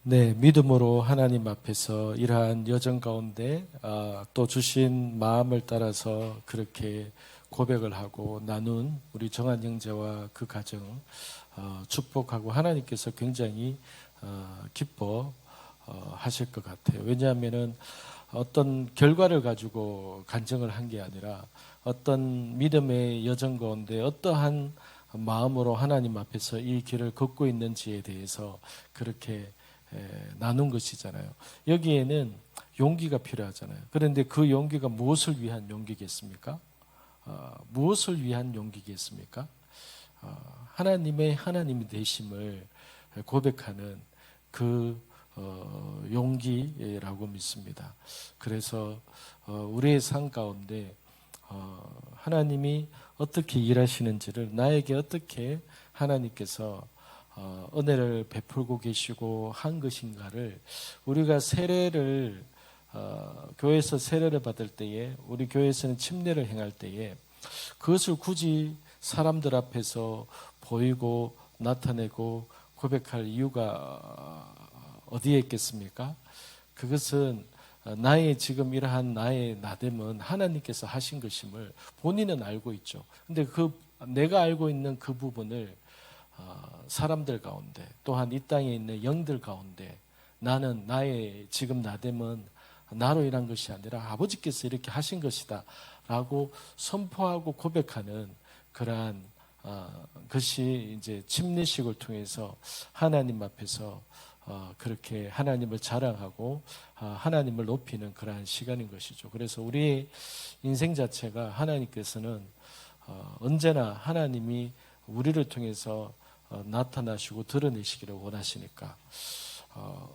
네, 믿음으로 하나님 앞에서 이러한 여정 가운데 또 주신 마음을 따라서 그렇게 고백을 하고 나눈 우리 정한 형제와 그 가정 축복하고 하나님께서 굉장히 기뻐 하실 것 같아요. 왜냐하면은 어떤 결과를 가지고 간증을 한 게 아니라 어떤 믿음의 여정 가운데 어떠한 마음으로 하나님 앞에서 이 길을 걷고 있는지에 대해서 그렇게 나눈 것이잖아요. 여기에는 용기가 필요하잖아요. 그런데 그 용기가 무엇을 위한 용기겠습니까? 무엇을 위한 용기겠습니까? 하나님의 하나님이 되심을 고백하는 그 용기라고 믿습니다. 그래서 우리의 삶 가운데 하나님이 어떻게 일하시는지를 나에게 어떻게 하나님께서 은혜를 베풀고 계시고 한 것인가를 우리가 세례를 교회에서 세례를 받을 때에 우리 교회에서는 침례를 행할 때에 그것을 굳이 사람들 앞에서 보이고 나타내고 고백할 이유가 어디에 있겠습니까? 그것은 나의 지금 이러한 나의 나됨은 하나님께서 하신 것임을 본인은 알고 있죠. 근데 내가 알고 있는 그 부분을 사람들 가운데 또한 이 땅에 있는 영들 가운데 나는 나의 지금 나됨은 나로 인한 것이 아니라 아버지께서 이렇게 하신 것이다 라고 선포하고 고백하는 그러한 것이 이제 침례식을 통해서 하나님 앞에서 그렇게 하나님을 자랑하고 하나님을 높이는 그러한 시간인 것이죠. 그래서 우리의 인생 자체가 하나님께서는 언제나 하나님이 우리를 통해서 나타나시고 드러내시기를 원하시니까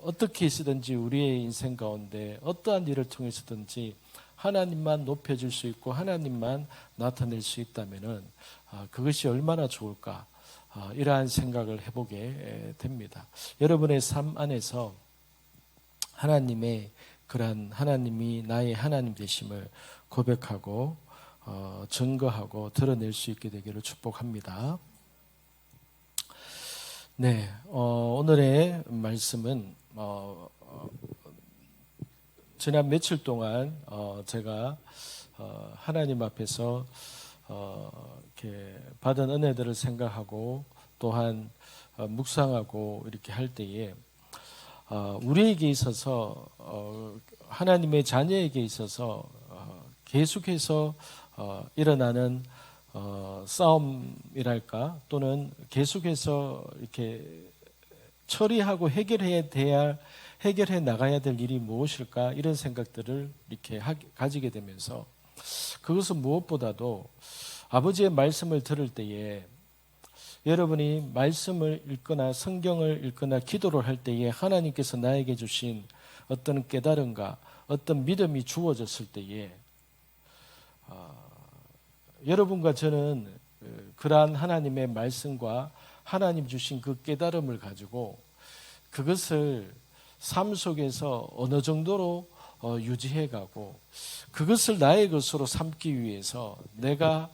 어떻게 있으든지 우리의 인생 가운데 어떠한 일을 통해서든지 하나님만 높여줄 수 있고 하나님만 나타낼 수 있다면은 그것이 얼마나 좋을까 이러한 생각을 해보게 됩니다. 여러분의 삶 안에서 하나님의 그러한 하나님이 나의 하나님 되심을 고백하고 증거하고 드러낼 수 있게 되기를 축복합니다. 네, 오늘의 말씀은 지난 며칠 동안 제가 하나님 앞에서 이렇게 받은 은혜들을 생각하고 또한 묵상하고 이렇게 할 때에 우리에게 있어서 하나님의 자녀에게 있어서 계속해서 일어나는 싸움이랄까 또는 계속해서 이렇게 처리하고 해결해 나가야 될 일이 무엇일까 이런 생각들을 이렇게 가지게 되면서 그것은 무엇보다도 아버지의 말씀을 들을 때에 여러분이 말씀을 읽거나 성경을 읽거나 기도를 할 때에 하나님께서 나에게 주신 어떤 깨달음과 어떤 믿음이 주어졌을 때에 여러분과 저는 그러한 하나님의 말씀과 하나님 주신 그 깨달음을 가지고 그것을 삶 속에서 어느 정도로 유지해가고 그것을 나의 것으로 삼기 위해서 내가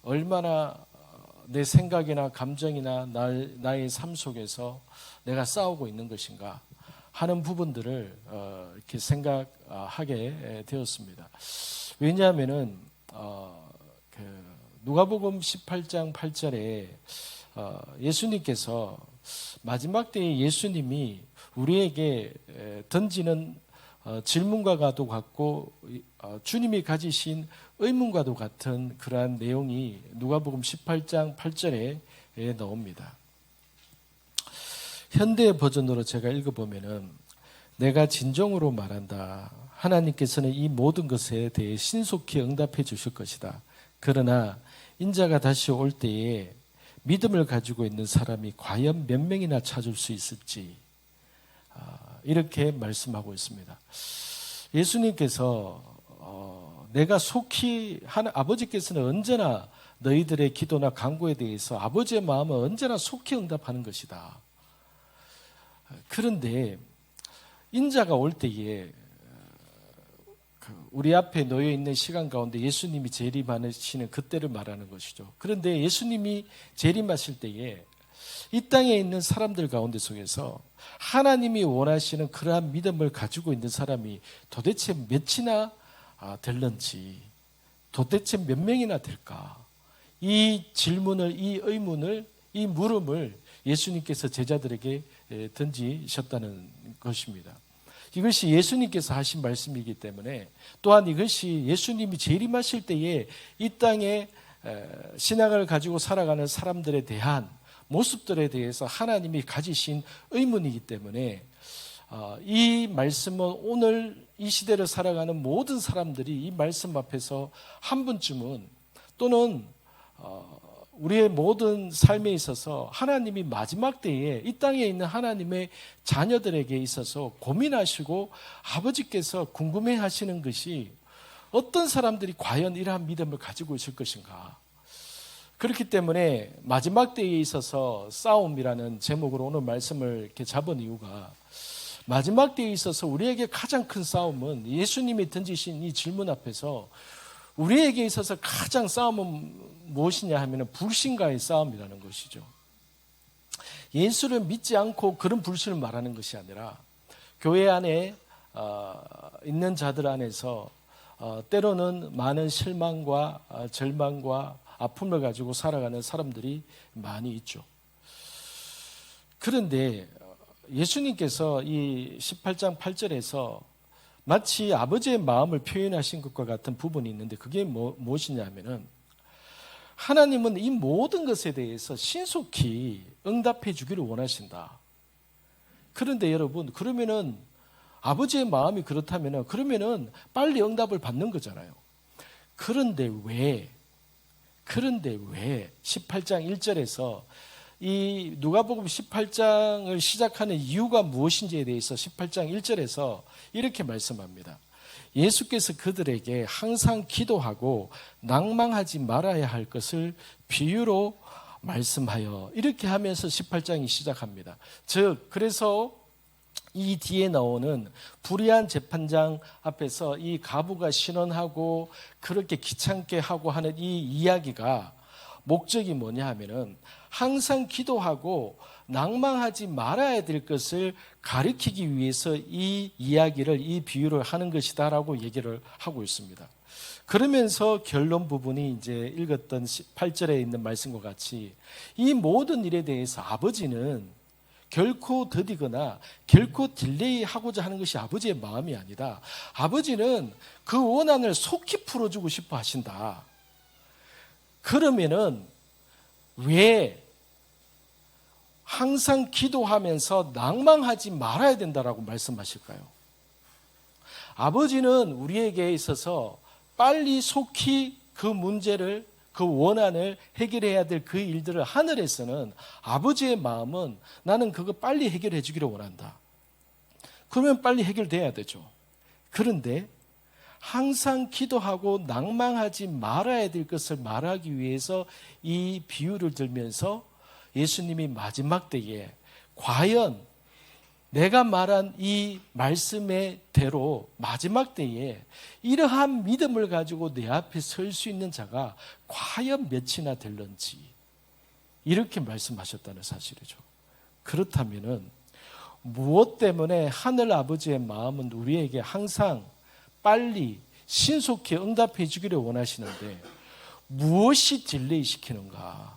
얼마나 내 생각이나 감정이나 나의 삶 속에서 내가 싸우고 있는 것인가 하는 부분들을 이렇게 생각하게 되었습니다. 왜냐하면은 누가복음 18장 8절에 예수님께서 마지막 때에 예수님이 우리에게 던지는 질문과도 같고 주님이 가지신 의문과도 같은 그러한 내용이 누가복음 18장 8절에 나옵니다. 현대 버전으로 제가 읽어보면은 내가 진정으로 말한다. 하나님께서는 이 모든 것에 대해 신속히 응답해 주실 것이다. 그러나 인자가 다시 올 때에 믿음을 가지고 있는 사람이 과연 몇 명이나 찾을 수 있을지 이렇게 말씀하고 있습니다. 예수님께서 내가 속히 아버지께서는 언제나 너희들의 기도나 간구에 대해서 아버지의 마음은 언제나 속히 응답하는 것이다. 그런데 인자가 올 때에 우리 앞에 놓여 있는 시간 가운데 예수님이 재림하시는 그때를 말하는 것이죠. 그런데 예수님이 재림하실 때에 이 땅에 있는 사람들 가운데 속에서 하나님이 원하시는 그러한 믿음을 가지고 있는 사람이 도대체 몇이나 될런지, 도대체 몇 명이나 될까? 이 질문을, 이 의문을, 이 물음을 예수님께서 제자들에게 던지셨다는 것입니다. 이것이 예수님께서 하신 말씀이기 때문에, 또한 이것이 예수님이 재림하실 때에 이 땅에 신앙을 가지고 살아가는 사람들에 대한 모습들에 대해서 하나님이 가지신 의문이기 때문에, 이 말씀은 오늘 이 시대를 살아가는 모든 사람들이 이 말씀 앞에서 한 번쯤은, 또는 우리의 모든 삶에 있어서 하나님이 마지막 때에 이 땅에 있는 하나님의 자녀들에게 있어서 고민하시고 아버지께서 궁금해하시는 것이, 어떤 사람들이 과연 이러한 믿음을 가지고 있을 것인가. 그렇기 때문에 마지막 때에 있어서 싸움이라는 제목으로 오늘 말씀을 이렇게 잡은 이유가, 마지막 때에 있어서 우리에게 가장 큰 싸움은 예수님이 던지신 이 질문 앞에서 우리에게 있어서 가장 싸움은 무엇이냐 하면 불신과의 싸움이라는 것이죠. 예수를 믿지 않고 그런 불신을 말하는 것이 아니라, 교회 안에 있는 자들 안에서 때로는 많은 실망과 절망과 아픔을 가지고 살아가는 사람들이 많이 있죠. 그런데 예수님께서 이 18장 8절에서 마치 아버지의 마음을 표현하신 것과 같은 부분이 있는데, 그게 무엇이냐 하면은, 하나님은 이 모든 것에 대해서 신속히 응답해 주기를 원하신다. 그런데 여러분, 그러면은 아버지의 마음이 그렇다면은, 그러면은 빨리 응답을 받는 거잖아요. 그런데 왜 18장 1절에서 이 누가복음 18장을 시작하는 이유가 무엇인지에 대해서 18장 1절에서 이렇게 말씀합니다. 예수께서 그들에게 항상 기도하고 낭망하지 말아야 할 것을 비유로 말씀하여, 이렇게 하면서 18장이 시작합니다. 즉, 그래서 이 뒤에 나오는 불의한 재판장 앞에서 이 가부가 신원하고 그렇게 귀찮게 하고 하는 이 이야기가 목적이 뭐냐 하면은, 항상 기도하고 낭망하지 말아야 될 것을 가르치기 위해서 이 이야기를, 이 비유를 하는 것이다라고 얘기를 하고 있습니다. 그러면서 결론 부분이 이제 읽었던 8절에 있는 말씀과 같이, 이 모든 일에 대해서 아버지는 결코 더디거나 결코 딜레이하고자 하는 것이 아버지의 마음이 아니다. 아버지는 그 원한을 속히 풀어주고 싶어 하신다. 그러면은 왜 항상 기도하면서 낭망하지 말아야 된다라고 말씀하실까요? 아버지는 우리에게 있어서 빨리 속히 그 문제를, 그 원한을 해결해야 될 그 일들을 하늘에서는, 아버지의 마음은 나는 그거 빨리 해결해 주기를 원한다. 그러면 빨리 해결돼야 되죠. 그런데 항상 기도하고 낭망하지 말아야 될 것을 말하기 위해서 이 비유를 들면서 예수님이 마지막 때에 과연 내가 말한 이 말씀의 대로 마지막 때에 이러한 믿음을 가지고 내 앞에 설 수 있는 자가 과연 몇이나 될런지, 이렇게 말씀하셨다는 사실이죠. 그렇다면은 무엇 때문에 하늘 아버지의 마음은 우리에게 항상 빨리 신속히 응답해 주기를 원하시는데, 무엇이 딜레이 시키는가?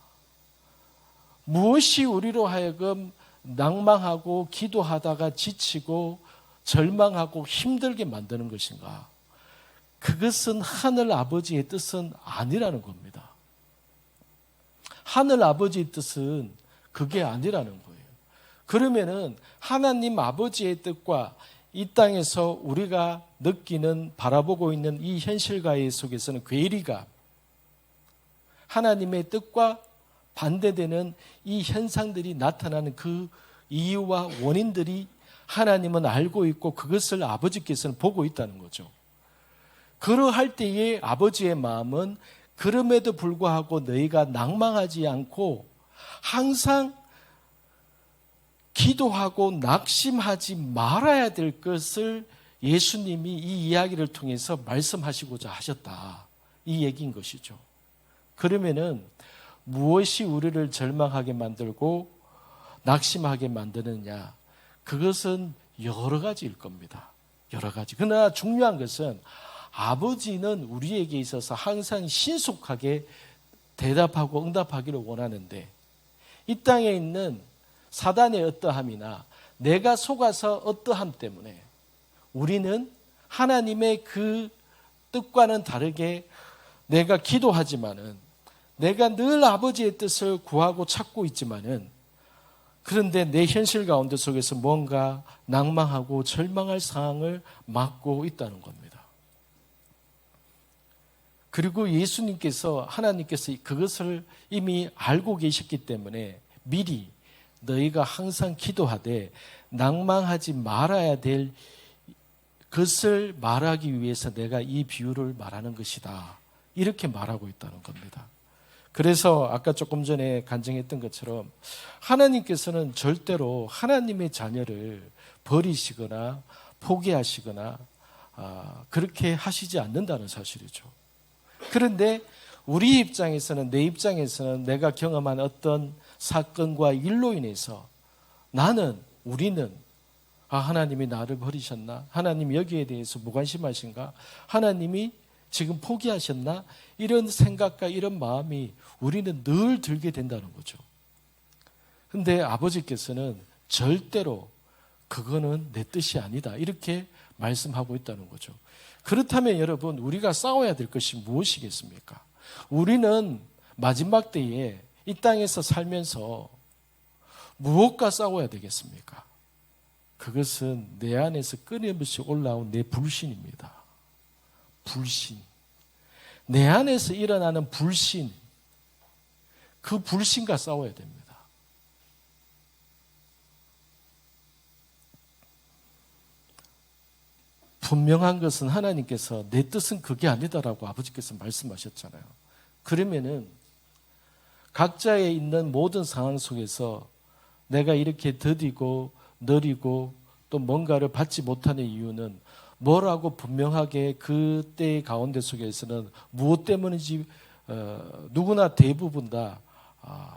무엇이 우리로 하여금 낭망하고 기도하다가 지치고 절망하고 힘들게 만드는 것인가? 그것은 하늘 아버지의 뜻은 아니라는 겁니다. 하늘 아버지의 뜻은 그게 아니라는 거예요. 그러면은 하나님 아버지의 뜻과 이 땅에서 우리가 느끼는, 바라보고 있는 이 현실과의 속에서는 괴리가, 하나님의 뜻과 반대되는 이 현상들이 나타나는 그 이유와 원인들이 하나님은 알고 있고 그것을 아버지께서는 보고 있다는 거죠. 그러할 때에 아버지의 마음은 그럼에도 불구하고 너희가 낭망하지 않고 항상 기도하고 낙심하지 말아야 될 것을 예수님이 이 이야기를 통해서 말씀하시고자 하셨다, 이 얘기인 것이죠. 그러면은 무엇이 우리를 절망하게 만들고 낙심하게 만드느냐? 그것은 여러 가지일 겁니다. 여러 가지. 그러나 중요한 것은 아버지는 우리에게 있어서 항상 신속하게 대답하고 응답하기를 원하는데, 이 땅에 있는 사단의 어떠함이나 내가 속아서 어떠함 때문에 우리는 하나님의 그 뜻과는 다르게 내가 기도하지만은, 내가 늘 아버지의 뜻을 구하고 찾고 있지만은, 그런데 내 현실 가운데 속에서 뭔가 낭망하고 절망할 상황을 맞고 있다는 겁니다. 그리고 예수님께서, 하나님께서 그것을 이미 알고 계셨기 때문에 미리 너희가 항상 기도하되 낭망하지 말아야 될 것을 말하기 위해서 내가 이 비유를 말하는 것이다, 이렇게 말하고 있다는 겁니다. 그래서 아까 조금 전에 간증했던 것처럼 하나님께서는 절대로 하나님의 자녀를 버리시거나 포기하시거나 그렇게 하시지 않는다는 사실이죠. 그런데 우리 입장에서는, 내 입장에서는 내가 경험한 어떤 사건과 일로 인해서 우리는 하나님이 나를 버리셨나? 하나님이 여기에 대해서 무관심하신가? 하나님이 지금 포기하셨나? 이런 생각과 이런 마음이 우리는 늘 들게 된다는 거죠. 그런데 아버지께서는 절대로 그거는 내 뜻이 아니다, 이렇게 말씀하고 있다는 거죠. 그렇다면 여러분, 우리가 싸워야 될 것이 무엇이겠습니까? 우리는 마지막 때에 이 땅에서 살면서 무엇과 싸워야 되겠습니까? 그것은 내 안에서 끊임없이 올라온 내 불신입니다. 불신. 내 안에서 일어나는 불신, 그 불신과 싸워야 됩니다. 분명한 것은 하나님께서 내 뜻은 그게 아니다라고 아버지께서 말씀하셨잖아요. 그러면은 각자의 있는 모든 상황 속에서 내가 이렇게 더디고 느리고 또 뭔가를 받지 못하는 이유는 뭐라고 분명하게 그때의 가운데 속에서는 무엇 때문인지 누구나 대부분 다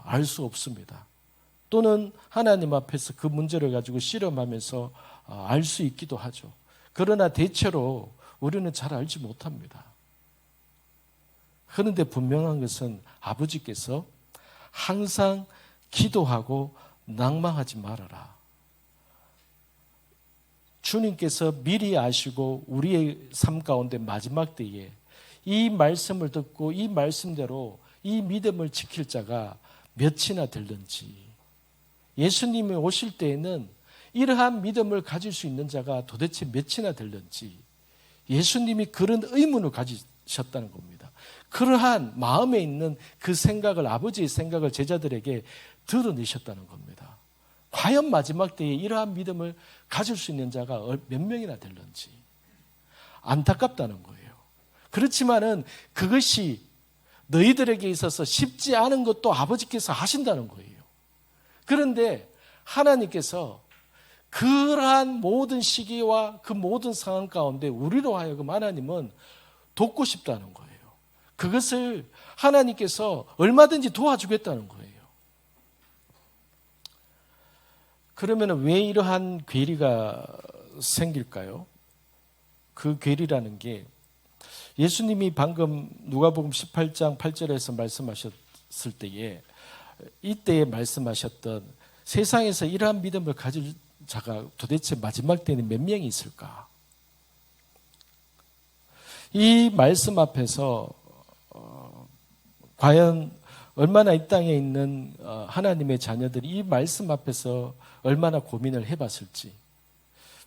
알 수 없습니다. 또는 하나님 앞에서 그 문제를 가지고 실험하면서 알 수 있기도 하죠. 그러나 대체로 우리는 잘 알지 못합니다. 그런데 분명한 것은 아버지께서 항상 기도하고 낭망하지 말아라. 주님께서 미리 아시고 우리의 삶 가운데 마지막 때에 이 말씀을 듣고 이 말씀대로 이 믿음을 지킬 자가 몇이나 될는지, 예수님이 오실 때에는 이러한 믿음을 가질 수 있는 자가 도대체 몇이나 될는지 예수님이 그런 의문을 가지셨다는 겁니다. 그러한 마음에 있는 그 생각을, 아버지의 생각을 제자들에게 드러내셨다는 겁니다. 과연 마지막 때에 이러한 믿음을 가질 수 있는 자가 몇 명이나 될는지 안타깝다는 거예요. 그렇지만은 그것이 너희들에게 있어서 쉽지 않은 것도 아버지께서 하신다는 거예요. 그런데 하나님께서 그러한 모든 시기와 그 모든 상황 가운데 우리로 하여금 하나님은 돕고 싶다는 거예요. 그것을 하나님께서 얼마든지 도와주겠다는 거예요. 그러면 왜 이러한 괴리가 생길까요? 그 괴리라는 게 예수님이 방금 누가복음 18장 8절에서 말씀하셨을 때에, 이때에 말씀하셨던 세상에서 이러한 믿음을 가질 자가 도대체 마지막 때는 몇 명이 있을까? 이 말씀 앞에서 과연 얼마나 이 땅에 있는 하나님의 자녀들이 이 말씀 앞에서 얼마나 고민을 해봤을지.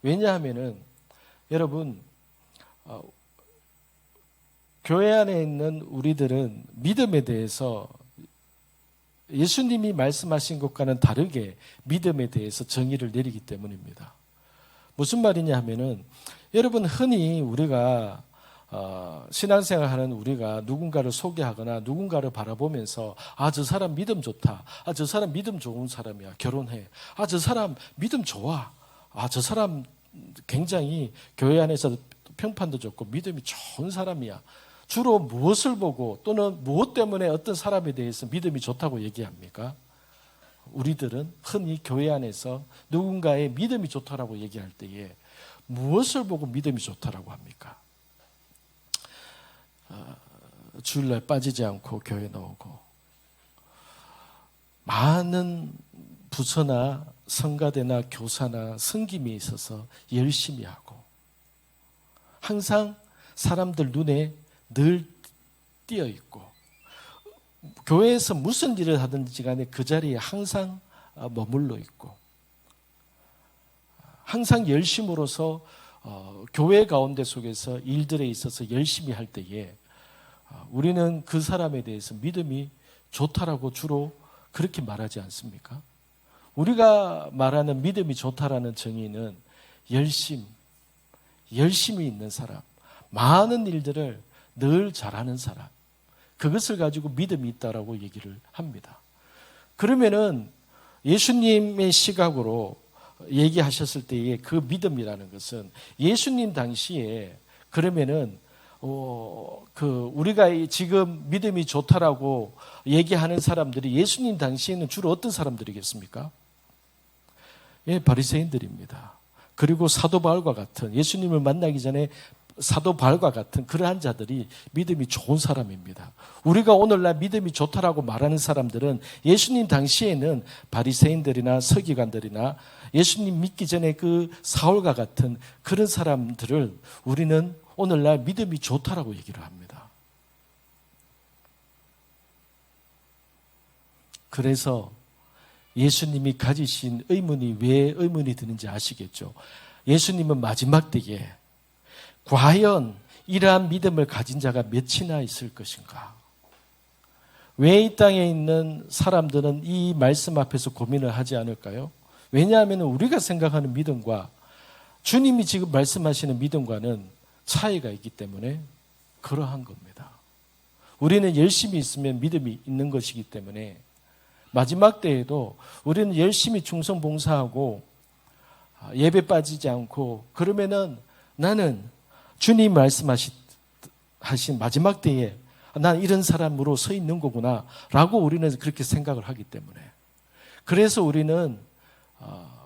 왜냐하면은 여러분, 교회 안에 있는 우리들은 믿음에 대해서 예수님이 말씀하신 것과는 다르게 믿음에 대해서 정의를 내리기 때문입니다. 무슨 말이냐 하면은, 여러분, 흔히 우리가 신앙생활하는 우리가 누군가를 소개하거나 누군가를 바라보면서 저 사람 믿음 좋다, 저 사람 믿음 좋은 사람이야, 결혼해, 저 사람 믿음 좋아, 저 사람 굉장히 교회 안에서 평판도 좋고 믿음이 좋은 사람이야. 주로 무엇을 보고 또는 무엇 때문에 어떤 사람에 대해서 믿음이 좋다고 얘기합니까? 우리들은 흔히 교회 안에서 누군가의 믿음이 좋다라고 얘기할 때에 무엇을 보고 믿음이 좋다라고 합니까? 주일날 빠지지 않고 교회 나오고, 많은 부서나 성가대나 교사나 섬김이 있어서 열심히 하고, 항상 사람들 눈에 늘 띄어 있고, 교회에서 무슨 일을 하든지 간에 그 자리에 항상 머물러 있고, 항상 열심으로서 교회 가운데 속에서 일들에 있어서 열심히 할 때에 우리는 그 사람에 대해서 믿음이 좋다라고 주로 그렇게 말하지 않습니까? 우리가 말하는 믿음이 좋다라는 정의는 열심히 있는 사람, 많은 일들을 늘 잘하는 사람, 그것을 가지고 믿음이 있다라고 얘기를 합니다. 그러면은 예수님의 시각으로 얘기하셨을 때의 그 믿음이라는 것은 예수님 당시에 그러면은 우리가 지금 믿음이 좋다라고 얘기하는 사람들이 예수님 당시에는 주로 어떤 사람들이겠습니까? 예, 바리새인들입니다. 그리고 사도 바울과 같은, 예수님을 만나기 전에 사도 바울과 같은 그러한 자들이 믿음이 좋은 사람입니다. 우리가 오늘날 믿음이 좋다라고 말하는 사람들은 예수님 당시에는 바리새인들이나 서기관들이나 예수님 믿기 전에 그 사울과 같은 그런 사람들을 우리는 오늘날 믿음이 좋다라고 얘기를 합니다. 그래서 예수님이 가지신 의문이 왜 의문이 드는지 아시겠죠? 예수님은 마지막 때에 과연 이러한 믿음을 가진 자가 몇이나 있을 것인가? 왜 이 땅에 있는 사람들은 이 말씀 앞에서 고민을 하지 않을까요? 왜냐하면 우리가 생각하는 믿음과 주님이 지금 말씀하시는 믿음과는 차이가 있기 때문에 그러한 겁니다. 우리는 열심히 있으면 믿음이 있는 것이기 때문에 마지막 때에도 우리는 열심히 충성봉사하고 예배 빠지지 않고 그러면은 나는 주님 말씀하신 마지막 때에 난 이런 사람으로 서 있는 거구나 라고 우리는 그렇게 생각을 하기 때문에, 그래서 우리는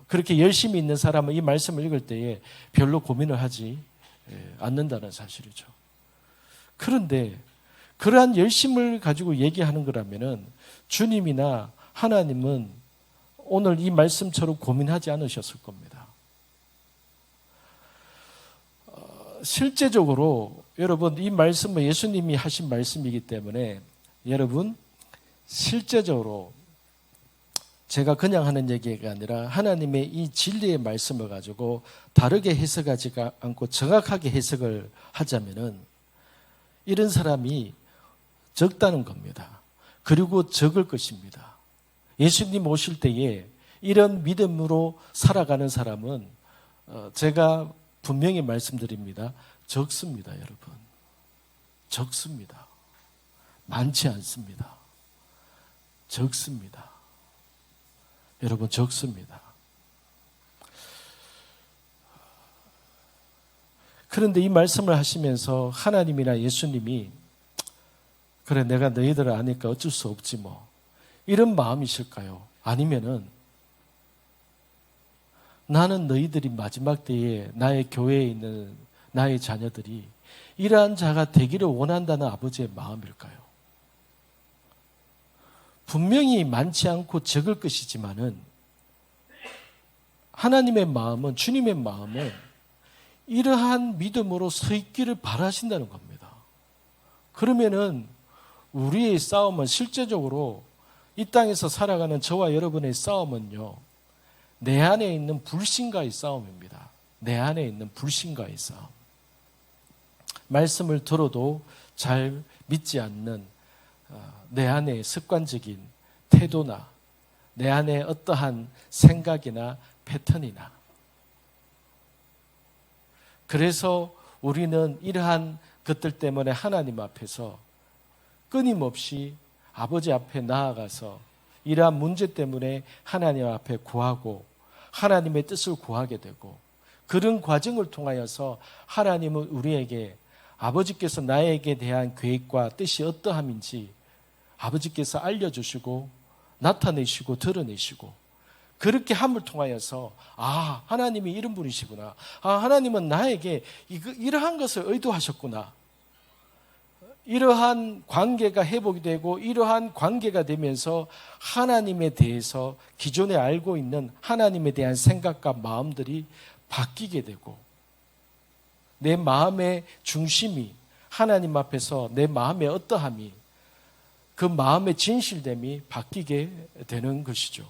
그렇게 열심히 있는 사람은 이 말씀을 읽을 때에 별로 고민을 하지 않는다는 사실이죠. 그런데 그러한 열심을 가지고 얘기하는 거라면은 주님이나 하나님은 오늘 이 말씀처럼 고민하지 않으셨을 겁니다. 실제적으로 여러분 이 말씀은 예수님이 하신 말씀이기 때문에 여러분 실제적으로 제가 그냥 하는 얘기가 아니라 하나님의 이 진리의 말씀을 가지고 다르게 해석하지 않고 정확하게 해석을 하자면은 이런 사람이 적다는 겁니다. 그리고 적을 것입니다. 예수님 오실 때에 이런 믿음으로 살아가는 사람은 제가 분명히 말씀드립니다. 적습니다, 여러분. 적습니다. 많지 않습니다. 적습니다. 여러분, 적습니다. 그런데 이 말씀을 하시면서 하나님이나 예수님이 그래 내가 너희들을 아니까 어쩔 수 없지 뭐 이런 마음이실까요? 아니면은 나는 너희들이 마지막 때에 나의 교회에 있는 나의 자녀들이 이러한 자가 되기를 원한다는 아버지의 마음일까요? 분명히 많지 않고 적을 것이지만은 하나님의 마음은, 주님의 마음은 이러한 믿음으로 서 있기를 바라신다는 겁니다. 그러면은 우리의 싸움은 실제적으로 이 땅에서 살아가는 저와 여러분의 싸움은요, 내 안에 있는 불신과의 싸움입니다. 내 안에 있는 불신과의 싸움. 말씀을 들어도 잘 믿지 않는 내 안의 습관적인 태도나 내 안에 어떠한 생각이나 패턴이나, 그래서 우리는 이러한 것들 때문에 하나님 앞에서 끊임없이 아버지 앞에 나아가서 이러한 문제 때문에 하나님 앞에 구하고 하나님의 뜻을 구하게 되고, 그런 과정을 통하여서 하나님은 우리에게 아버지께서 나에게 대한 계획과 뜻이 어떠함인지 아버지께서 알려주시고 나타내시고 드러내시고 그렇게 함을 통하여서 하나님이 이런 분이시구나. 하나님은 나에게 이러한 것을 의도하셨구나. 이러한 관계가 회복이 되고 이러한 관계가 되면서 하나님에 대해서 기존에 알고 있는 하나님에 대한 생각과 마음들이 바뀌게 되고 내 마음의 중심이 하나님 앞에서 내 마음의 어떠함이 그 마음의 진실됨이 바뀌게 되는 것이죠.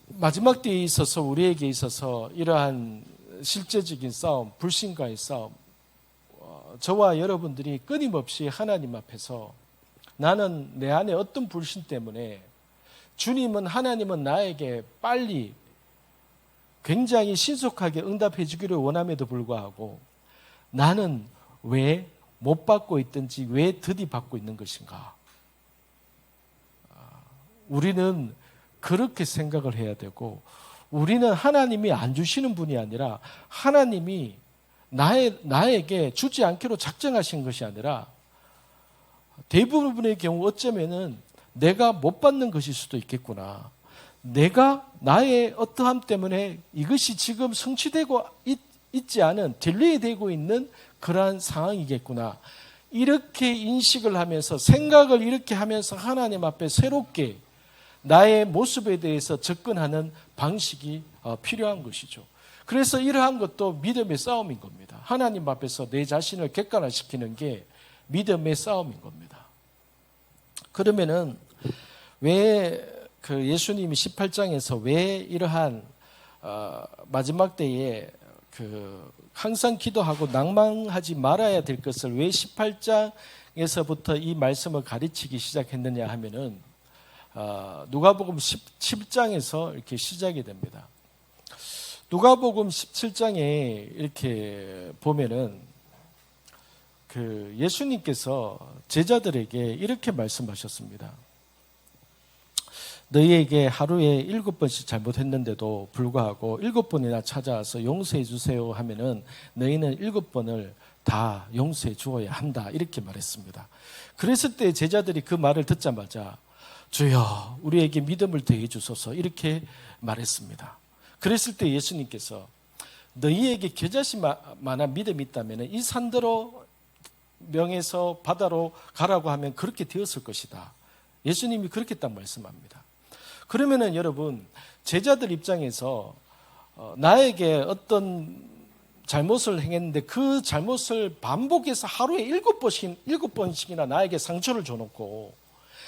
마지막 때에 있어서 우리에게 있어서 이러한 실제적인 싸움, 불신과의 싸움, 저와 여러분들이 끊임없이 하나님 앞에서 나는 내 안에 어떤 불신 때문에 하나님은 나에게 빨리 굉장히 신속하게 응답해 주기를 원함에도 불구하고 나는 왜 못 받고 있든지 왜 드디 받고 있는 것인가? 우리는 그렇게 생각을 해야 되고 우리는 하나님이 안 주시는 분이 아니라 하나님이 나에게 주지 않기로 작정하신 것이 아니라 대부분의 경우 어쩌면은 내가 못 받는 것일 수도 있겠구나. 내가 나의 어떠함 때문에 이것이 지금 성취되고 있지 않은 딜레이 되고 있는 그러한 상황이겠구나. 이렇게 인식을 하면서 생각을 이렇게 하면서 하나님 앞에 새롭게 나의 모습에 대해서 접근하는 방식이 필요한 것이죠. 그래서 이러한 것도 믿음의 싸움인 겁니다. 하나님 앞에서 내 자신을 객관화시키는 게 믿음의 싸움인 겁니다. 그러면은 왜 예수님이 18장에서 왜 이러한 마지막 때에 항상 기도하고 낭망하지 말아야 될 것을 왜 18장에서부터 이 말씀을 가르치기 시작했느냐 하면은 누가복음 17장에서 이렇게 시작이 됩니다. 누가복음 17장에 이렇게 보면은 예수님께서 제자들에게 이렇게 말씀하셨습니다. 너희에게 하루에 7번씩 잘못했는데도 불구하고 7번이나 찾아와서 용서해 주세요 하면은 너희는 7번을 다 용서해 주어야 한다. 이렇게 말했습니다. 그랬을 때 제자들이 그 말을 듣자마자 주여 우리에게 믿음을 더해 주소서 이렇게 말했습니다. 그랬을 때 예수님께서 너희에게 겨자씨만한 믿음이 있다면 이 산더러 명에서 바다로 가라고 하면 그렇게 되었을 것이다. 예수님이 그렇게 딱 말씀합니다. 그러면은 여러분 제자들 입장에서 나에게 어떤 잘못을 행했는데 그 잘못을 반복해서 하루에 7번씩이나 나에게 상처를 줘놓고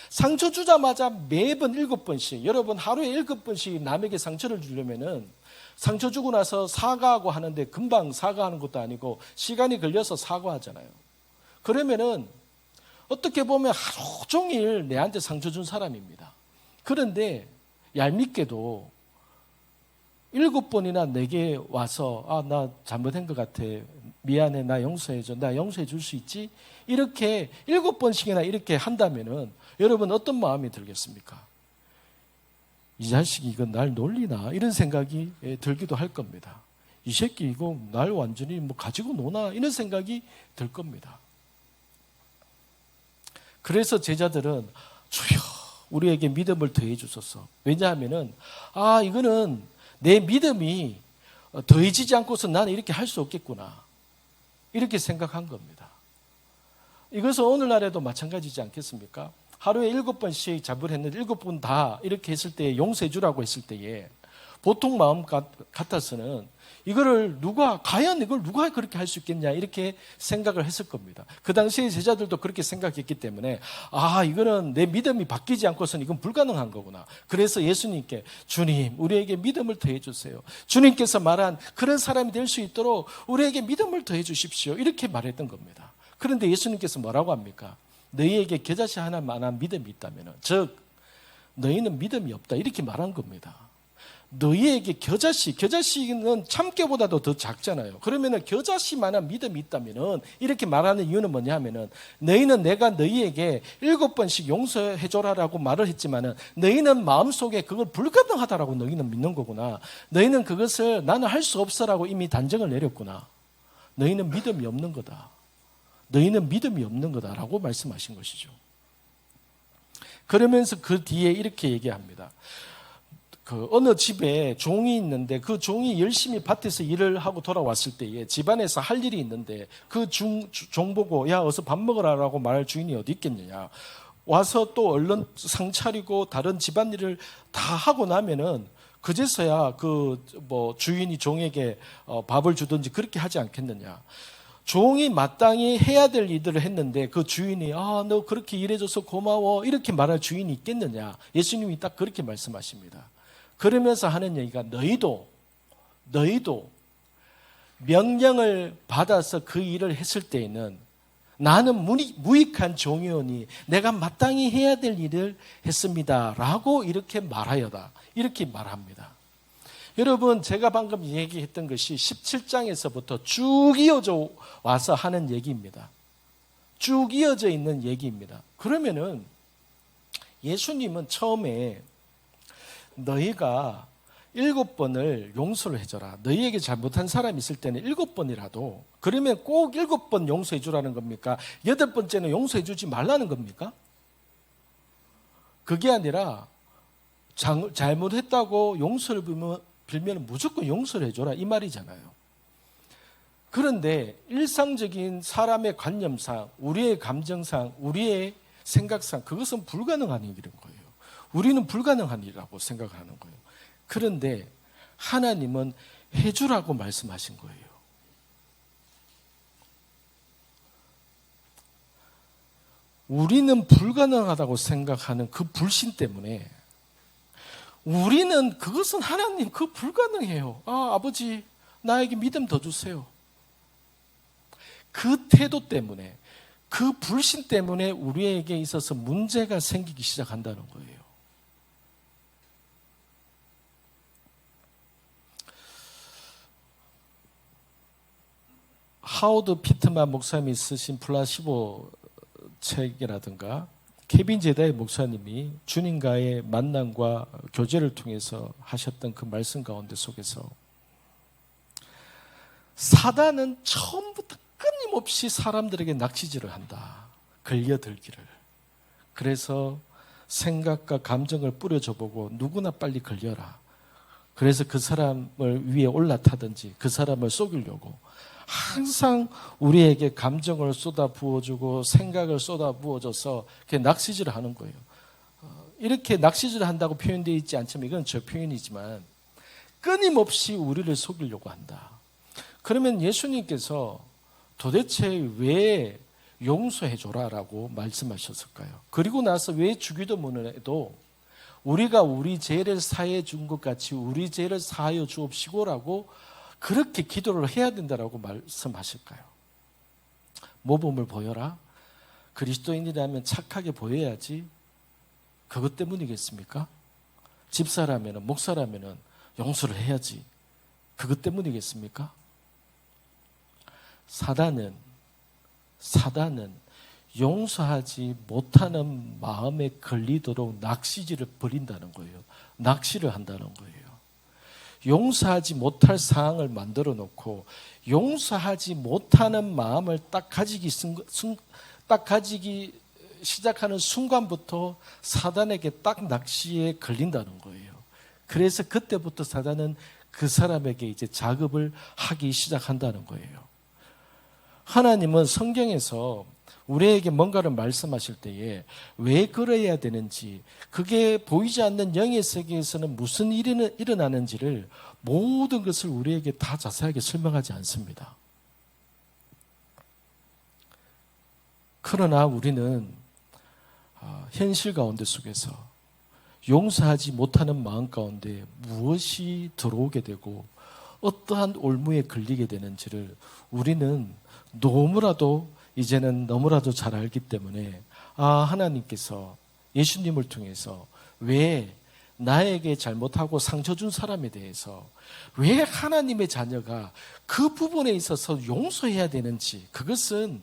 상처 주자마자 매번 7번씩 여러분 하루에 7번씩 남에게 상처를 주려면은 상처 주고 나서 사과하고 하는데 금방 사과하는 것도 아니고 시간이 걸려서 사과하잖아요. 그러면은 어떻게 보면 하루 종일 내한테 상처 준 사람입니다. 그런데 얄밉게도 7번이나 내게 와서 나 잘못한 것 같아. 미안해. 나 용서해줘. 나 용서해 줄 수 있지? 이렇게 7번씩이나 이렇게 한다면은 여러분 어떤 마음이 들겠습니까? 이 자식이 이거 날 놀리나? 이런 생각이 들기도 할 겁니다. 이 새끼 이거 날 완전히 가지고 노나? 이런 생각이 들 겁니다. 그래서 제자들은 주여 우리에게 믿음을 더해 주소서. 왜냐하면은 이거는 내 믿음이 더해지지 않고서 나는 이렇게 할 수 없겠구나. 이렇게 생각한 겁니다. 이것은 오늘날에도 마찬가지지 않겠습니까? 하루에 7번씩 잘못했는데 7번 다 이렇게 했을 때 용서해 주라고 했을 때에 보통 마음 같아서는 과연 이걸 누가 그렇게 할 수 있겠냐 이렇게 생각을 했을 겁니다. 그 당시에 제자들도 그렇게 생각했기 때문에 이거는 내 믿음이 바뀌지 않고서는 이건 불가능한 거구나. 그래서 예수님께 주님 우리에게 믿음을 더해 주세요. 주님께서 말한 그런 사람이 될 수 있도록 우리에게 믿음을 더해 주십시오. 이렇게 말했던 겁니다. 그런데 예수님께서 뭐라고 합니까? 너희에게 겨자씨 하나만한 믿음이 있다면 즉 너희는 믿음이 없다 이렇게 말한 겁니다. 너희에게 겨자씨는 참깨보다도 더 작잖아요. 그러면은 겨자씨만한 믿음이 있다면은 이렇게 말하는 이유는 뭐냐면은 너희는 내가 너희에게 7번씩 용서해줘라라고 말을 했지만은 너희는 마음속에 그걸 불가능하다라고 너희는 믿는 거구나. 너희는 그것을 나는 할 수 없어라고 이미 단정을 내렸구나. 너희는 믿음이 없는 거다. 너희는 믿음이 없는 거다라고 말씀하신 것이죠. 그러면서 그 뒤에 이렇게 얘기합니다. 그 어느 집에 종이 있는데 그 종이 열심히 밭에서 일을 하고 돌아왔을 때에 집안에서 할 일이 있는데 그 종 보고 야 어서 밥 먹으라라고 말할 주인이 어디 있겠느냐. 와서 또 얼른 상 차리고 다른 집안일을 다 하고 나면은 그제서야 그 뭐 주인이 종에게 밥을 주든지 그렇게 하지 않겠느냐. 종이 마땅히 해야 될 일들을 했는데 그 주인이 너 그렇게 일해줘서 고마워 이렇게 말할 주인이 있겠느냐. 예수님이 딱 그렇게 말씀하십니다. 그러면서 하는 얘기가 너희도 명령을 받아서 그 일을 했을 때에는 나는 무익한 종이오니 내가 마땅히 해야 될 일을 했습니다 라고 이렇게 말하여다 이렇게 말합니다. 여러분 제가 방금 얘기했던 것이 17장에서부터 쭉 이어져 와서 하는 얘기입니다. 쭉 이어져 있는 얘기입니다. 그러면은 예수님은 처음에 너희가 7번을 용서를 해줘라. 너희에게 잘못한 사람이 있을 때는 7번이라도 그러면 꼭 7번 용서해 주라는 겁니까? 8번째는 용서해 주지 말라는 겁니까? 그게 아니라 잘못했다고 용서를 빌면 무조건 용서를 해줘라 이 말이잖아요. 그런데 일상적인 사람의 관념상 우리의 감정상 우리의 생각상 그것은 불가능한 일인 거예요. 우리는 불가능한 일이라고 생각하는 거예요. 그런데 하나님은 해주라고 말씀하신 거예요. 우리는 불가능하다고 생각하는 그 불신 때문에 우리는 그것은 하나님 그 불가능해요. 아버지 나에게 믿음 더 주세요. 그 태도 때문에 그 불신 때문에 우리에게 있어서 문제가 생기기 시작한다는 거예요. 하워드 피트만 목사님이 쓰신 플라시보 책이라든가 케빈 제다의 목사님이 주님과의 만남과 교제를 통해서 하셨던 그 말씀 가운데 속에서 사단은 처음부터 끊임없이 사람들에게 낚시질을 한다. 걸려들기를. 그래서 생각과 감정을 뿌려줘 보고 누구나 빨리 걸려라. 그래서 그 사람을 위에 올라타든지 그 사람을 속이려고 항상 우리에게 감정을 쏟아 부어주고 생각을 쏟아 부어줘서 낚시질을 하는 거예요. 이렇게 낚시질을 한다고 표현되어 있지 않지만 이건 저 표현이지만 끊임없이 우리를 속이려고 한다. 그러면 예수님께서 도대체 왜 용서해줘라라고 말씀하셨을까요? 그리고 나서 왜 주기도문에도 우리가 우리 죄를 사해 준 것 같이 우리 죄를 사하여 주옵시고라고 그렇게 기도를 해야 된다라고 말씀하실까요? 모범을 보여라. 그리스도인이라면 착하게 보여야지. 그것 때문이겠습니까? 집사라면 목사라면 용서를 해야지. 그것 때문이겠습니까? 사단은 용서하지 못하는 마음에 걸리도록 낚시질을 벌인다는 거예요. 낚시를 한다는 거예요. 용서하지 못할 상황을 만들어 놓고 용서하지 못하는 마음을 딱 가지기 시작하는 순간부터 사단에게 딱 낚시에 걸린다는 거예요. 그래서 그때부터 사단은 그 사람에게 이제 작업을 하기 시작한다는 거예요. 하나님은 성경에서 우리에게 뭔가를 말씀하실 때에 왜 그래야 되는지, 그게 보이지 않는 영의 세계에서는 무슨 일이 일어나는지를 모든 것을 우리에게 다 자세하게 설명하지 않습니다. 그러나 우리는 현실 가운데 속에서 용서하지 못하는 마음 가운데 무엇이 들어오게 되고 어떠한 올무에 걸리게 되는지를 우리는 이제는 너무나도 잘 알기 때문에 하나님께서 예수님을 통해서 왜 나에게 잘못하고 상처 준 사람에 대해서 왜 하나님의 자녀가 그 부분에 있어서 용서해야 되는지, 그것은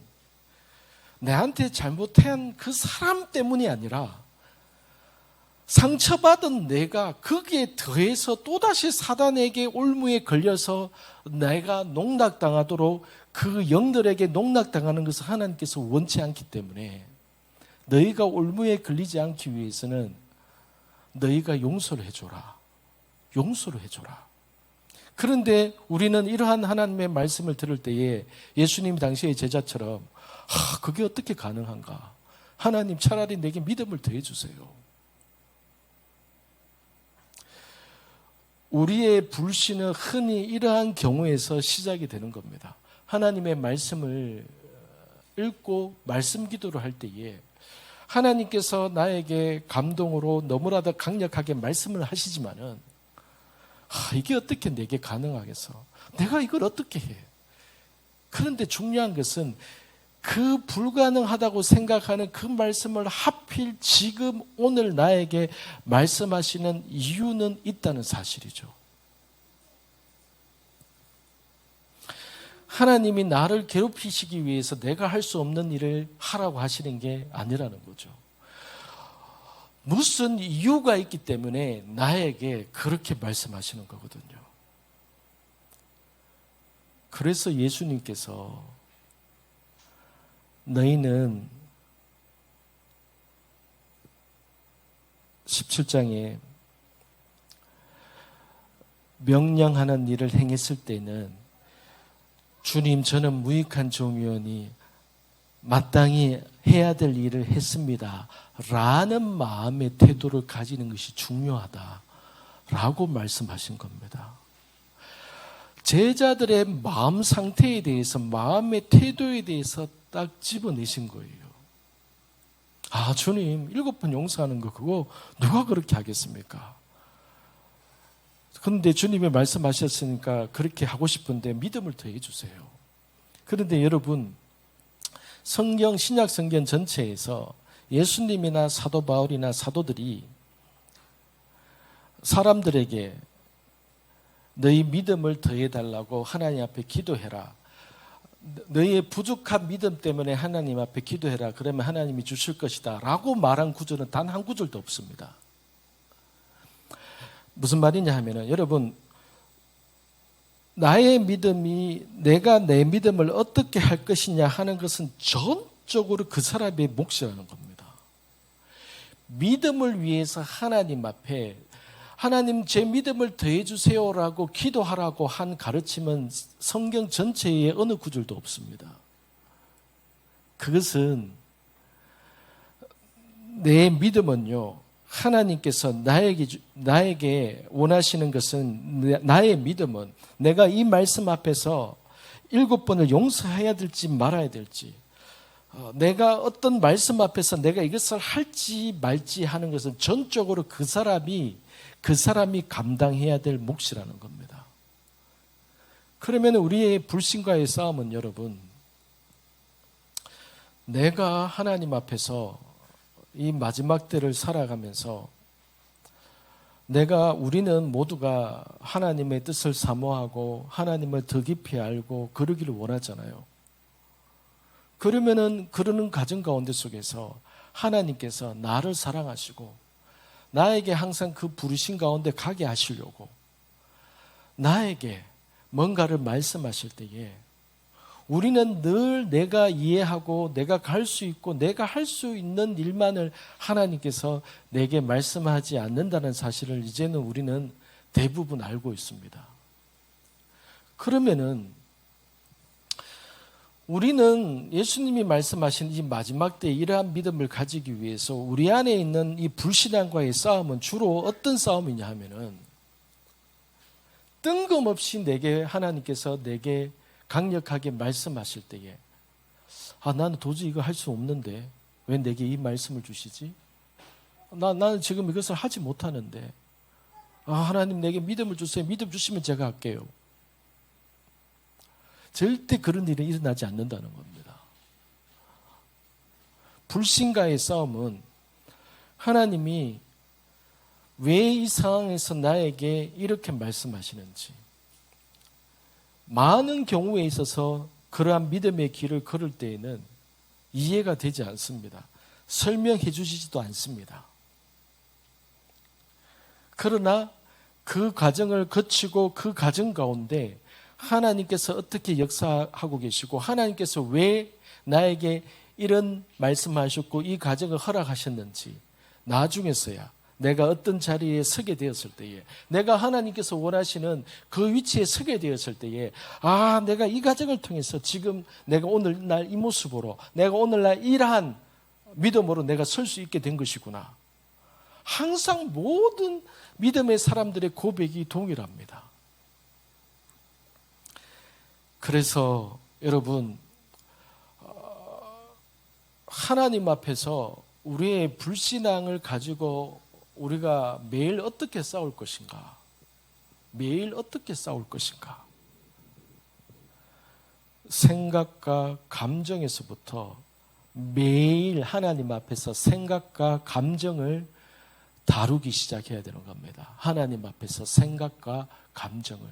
내한테 잘못한 그 사람 때문이 아니라 상처받은 내가 거기에 더해서 또다시 사단에게 올무에 걸려서 내가 농락당하도록 그 영들에게 농락당하는 것을 하나님께서 원치 않기 때문에 너희가 올무에 걸리지 않기 위해서는 너희가 용서를 해줘라. 용서를 해줘라. 그런데 우리는 이러한 하나님의 말씀을 들을 때에 예수님 당시의 제자처럼 그게 어떻게 가능한가? 하나님 차라리 내게 믿음을 더해주세요. 우리의 불신은 흔히 이러한 경우에서 시작이 되는 겁니다. 하나님의 말씀을 읽고 말씀 기도를 할 때에 하나님께서 나에게 감동으로 너무나도 강력하게 말씀을 하시지만은 이게 어떻게 내게 가능하겠어? 내가 이걸 어떻게 해? 그런데 중요한 것은 그 불가능하다고 생각하는 그 말씀을 하필 지금 오늘 나에게 말씀하시는 이유는 있다는 사실이죠. 하나님이 나를 괴롭히시기 위해서 내가 할 수 없는 일을 하라고 하시는 게 아니라는 거죠. 무슨 이유가 있기 때문에 나에게 그렇게 말씀하시는 거거든요. 그래서 예수님께서 너희는 17장에 명령하는 일을 행했을 때는 주님 저는 무익한 종이오니 마땅히 해야 될 일을 했습니다 라는 마음의 태도를 가지는 것이 중요하다라고 말씀하신 겁니다. 제자들의 마음 상태에 대해서, 마음의 태도에 대해서 딱 집어내신 거예요. 주님 7번 용서하는 거 그거 누가 그렇게 하겠습니까? 그런데 주님이 말씀하셨으니까 그렇게 하고 싶은데 믿음을 더해 주세요. 그런데 여러분, 성경, 신약 성경 전체에서 예수님이나 사도 바울이나 사도들이 사람들에게 너희 믿음을 더해달라고 하나님 앞에 기도해라, 너희의 부족한 믿음 때문에 하나님 앞에 기도해라, 그러면 하나님이 주실 것이다 라고 말한 구절은 단 한 구절도 없습니다. 무슨 말이냐 하면은, 여러분, 나의 믿음이, 내가 내 믿음을 어떻게 할 것이냐 하는 것은 전적으로 그 사람의 몫이라는 겁니다. 믿음을 위해서 하나님 앞에 하나님 제 믿음을 더해주세요라고 기도하라고 한 가르침은 성경 전체에 어느 구절도 없습니다. 그것은 내 믿음은요, 하나님께서 나에게 원하시는 것은, 나의 믿음은 내가 이 말씀 앞에서 7번을 용서해야 될지 말아야 될지, 내가 어떤 말씀 앞에서 내가 이것을 할지 말지 하는 것은 전적으로 그 사람이 감당해야 될 몫이라는 겁니다. 그러면 우리의 불신과의 싸움은, 여러분, 내가 하나님 앞에서 이 마지막 때를 살아가면서 우리는 모두가 하나님의 뜻을 사모하고 하나님을 더 깊이 알고 그러기를 원하잖아요. 그러는 과정 가운데 속에서 하나님께서 나를 사랑하시고 나에게 항상 그 부르심 가운데 가게 하시려고 나에게 뭔가를 말씀하실 때에 우리는 늘 내가 이해하고 내가 갈 수 있고 내가 할 수 있는 일만을 하나님께서 내게 말씀하지 않는다는 사실을 이제는 우리는 대부분 알고 있습니다. 그러면은 우리는 예수님이 말씀하신 이 마지막 때 이러한 믿음을 가지기 위해서 우리 안에 있는 이 불신앙과의 싸움은 주로 어떤 싸움이냐 하면은, 뜬금없이 하나님께서 내게 강력하게 말씀하실 때에 나는 도저히 이거 할 수 없는데 왜 내게 이 말씀을 주시지? 나는 지금 이것을 하지 못하는데 하나님 내게 믿음을 주세요. 믿음 주시면 제가 할게요. 절대 그런 일이 일어나지 않는다는 겁니다. 불신과의 싸움은 하나님이 왜 이 상황에서 나에게 이렇게 말씀하시는지, 많은 경우에 있어서 그러한 믿음의 길을 걸을 때에는 이해가 되지 않습니다. 설명해 주시지도 않습니다. 그러나 그 과정을 거치고 그 과정 가운데 하나님께서 어떻게 역사하고 계시고 하나님께서 왜 나에게 이런 말씀하셨고 이 가정을 허락하셨는지 나중에서야 내가 어떤 자리에 서게 되었을 때에, 내가 하나님께서 원하시는 그 위치에 서게 되었을 때에, 아, 내가 이 가정을 통해서 지금 내가 오늘날 이 모습으로, 내가 오늘날 이러한 믿음으로 내가 설 수 있게 된 것이구나. 항상 모든 믿음의 사람들의 고백이 동일합니다. 그래서 여러분, 하나님 앞에서 우리의 불신앙을 가지고 우리가 매일 어떻게 싸울 것인가? 매일 어떻게 싸울 것인가? 생각과 감정에서부터 매일 하나님 앞에서 생각과 감정을 다루기 시작해야 되는 겁니다. 하나님 앞에서 생각과 감정을.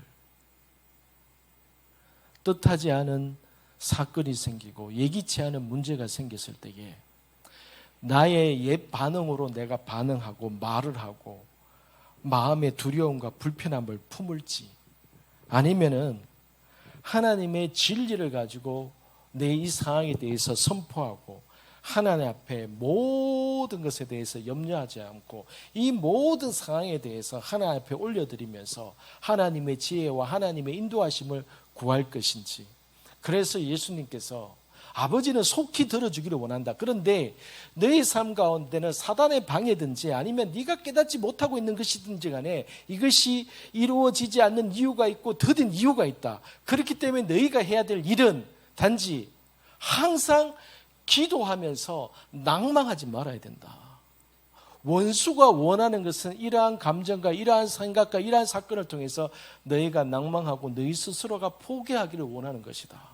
뜻하지 않은 사건이 생기고 예기치 않은 문제가 생겼을 때에 나의 옛 반응으로 내가 반응하고 말을 하고 마음의 두려움과 불편함을 품을지, 아니면은 하나님의 진리를 가지고 내 이 상황에 대해서 선포하고 하나님 앞에 모든 것에 대해서 염려하지 않고 이 모든 상황에 대해서 하나님 앞에 올려드리면서 하나님의 지혜와 하나님의 인도하심을 구할 것인지. 그래서 예수님께서 아버지는 속히 들어주기를 원한다. 그런데 너의 삶 가운데는 사단의 방해든지 아니면 네가 깨닫지 못하고 있는 것이든지 간에 이것이 이루어지지 않는 이유가 있고 더딘 이유가 있다. 그렇기 때문에 너희가 해야 될 일은 단지 항상 기도하면서 낭망하지 말아야 된다. 원수가 원하는 것은 이러한 감정과 이러한 생각과 이러한 사건을 통해서 너희가 낭망하고 너희 스스로가 포기하기를 원하는 것이다.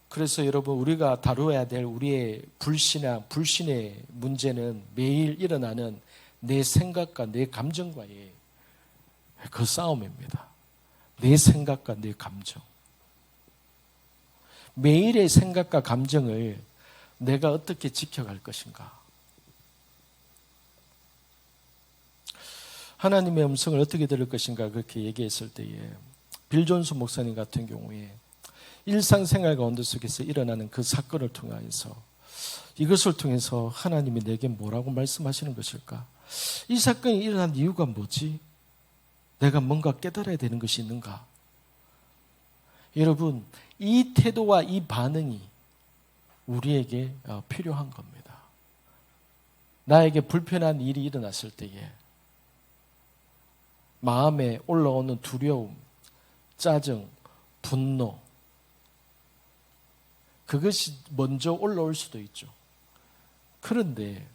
그래서 여러분, 우리가 다루어야 될 우리의 불신의 문제는 매일 일어나는 내 생각과 내 감정과의 그 싸움입니다. 내 생각과 내 감정. 매일의 생각과 감정을 내가 어떻게 지켜갈 것인가? 하나님의 음성을 어떻게 들을 것인가? 그렇게 얘기했을 때에 빌 존스 목사님 같은 경우에 일상생활 가운데 속에서 일어나는 그 사건을 통해서 이것을 통해서 하나님이 내게 뭐라고 말씀하시는 것일까? 이 사건이 일어난 이유가 뭐지? 내가 뭔가 깨달아야 되는 것이 있는가? 여러분, 이 태도와 이 반응이 우리에게 필요한 겁니다. 나에게 불편한 일이 일어났을 때에 마음에 올라오는 두려움, 짜증, 분노, 그것이 먼저 올라올 수도 있죠. 그런데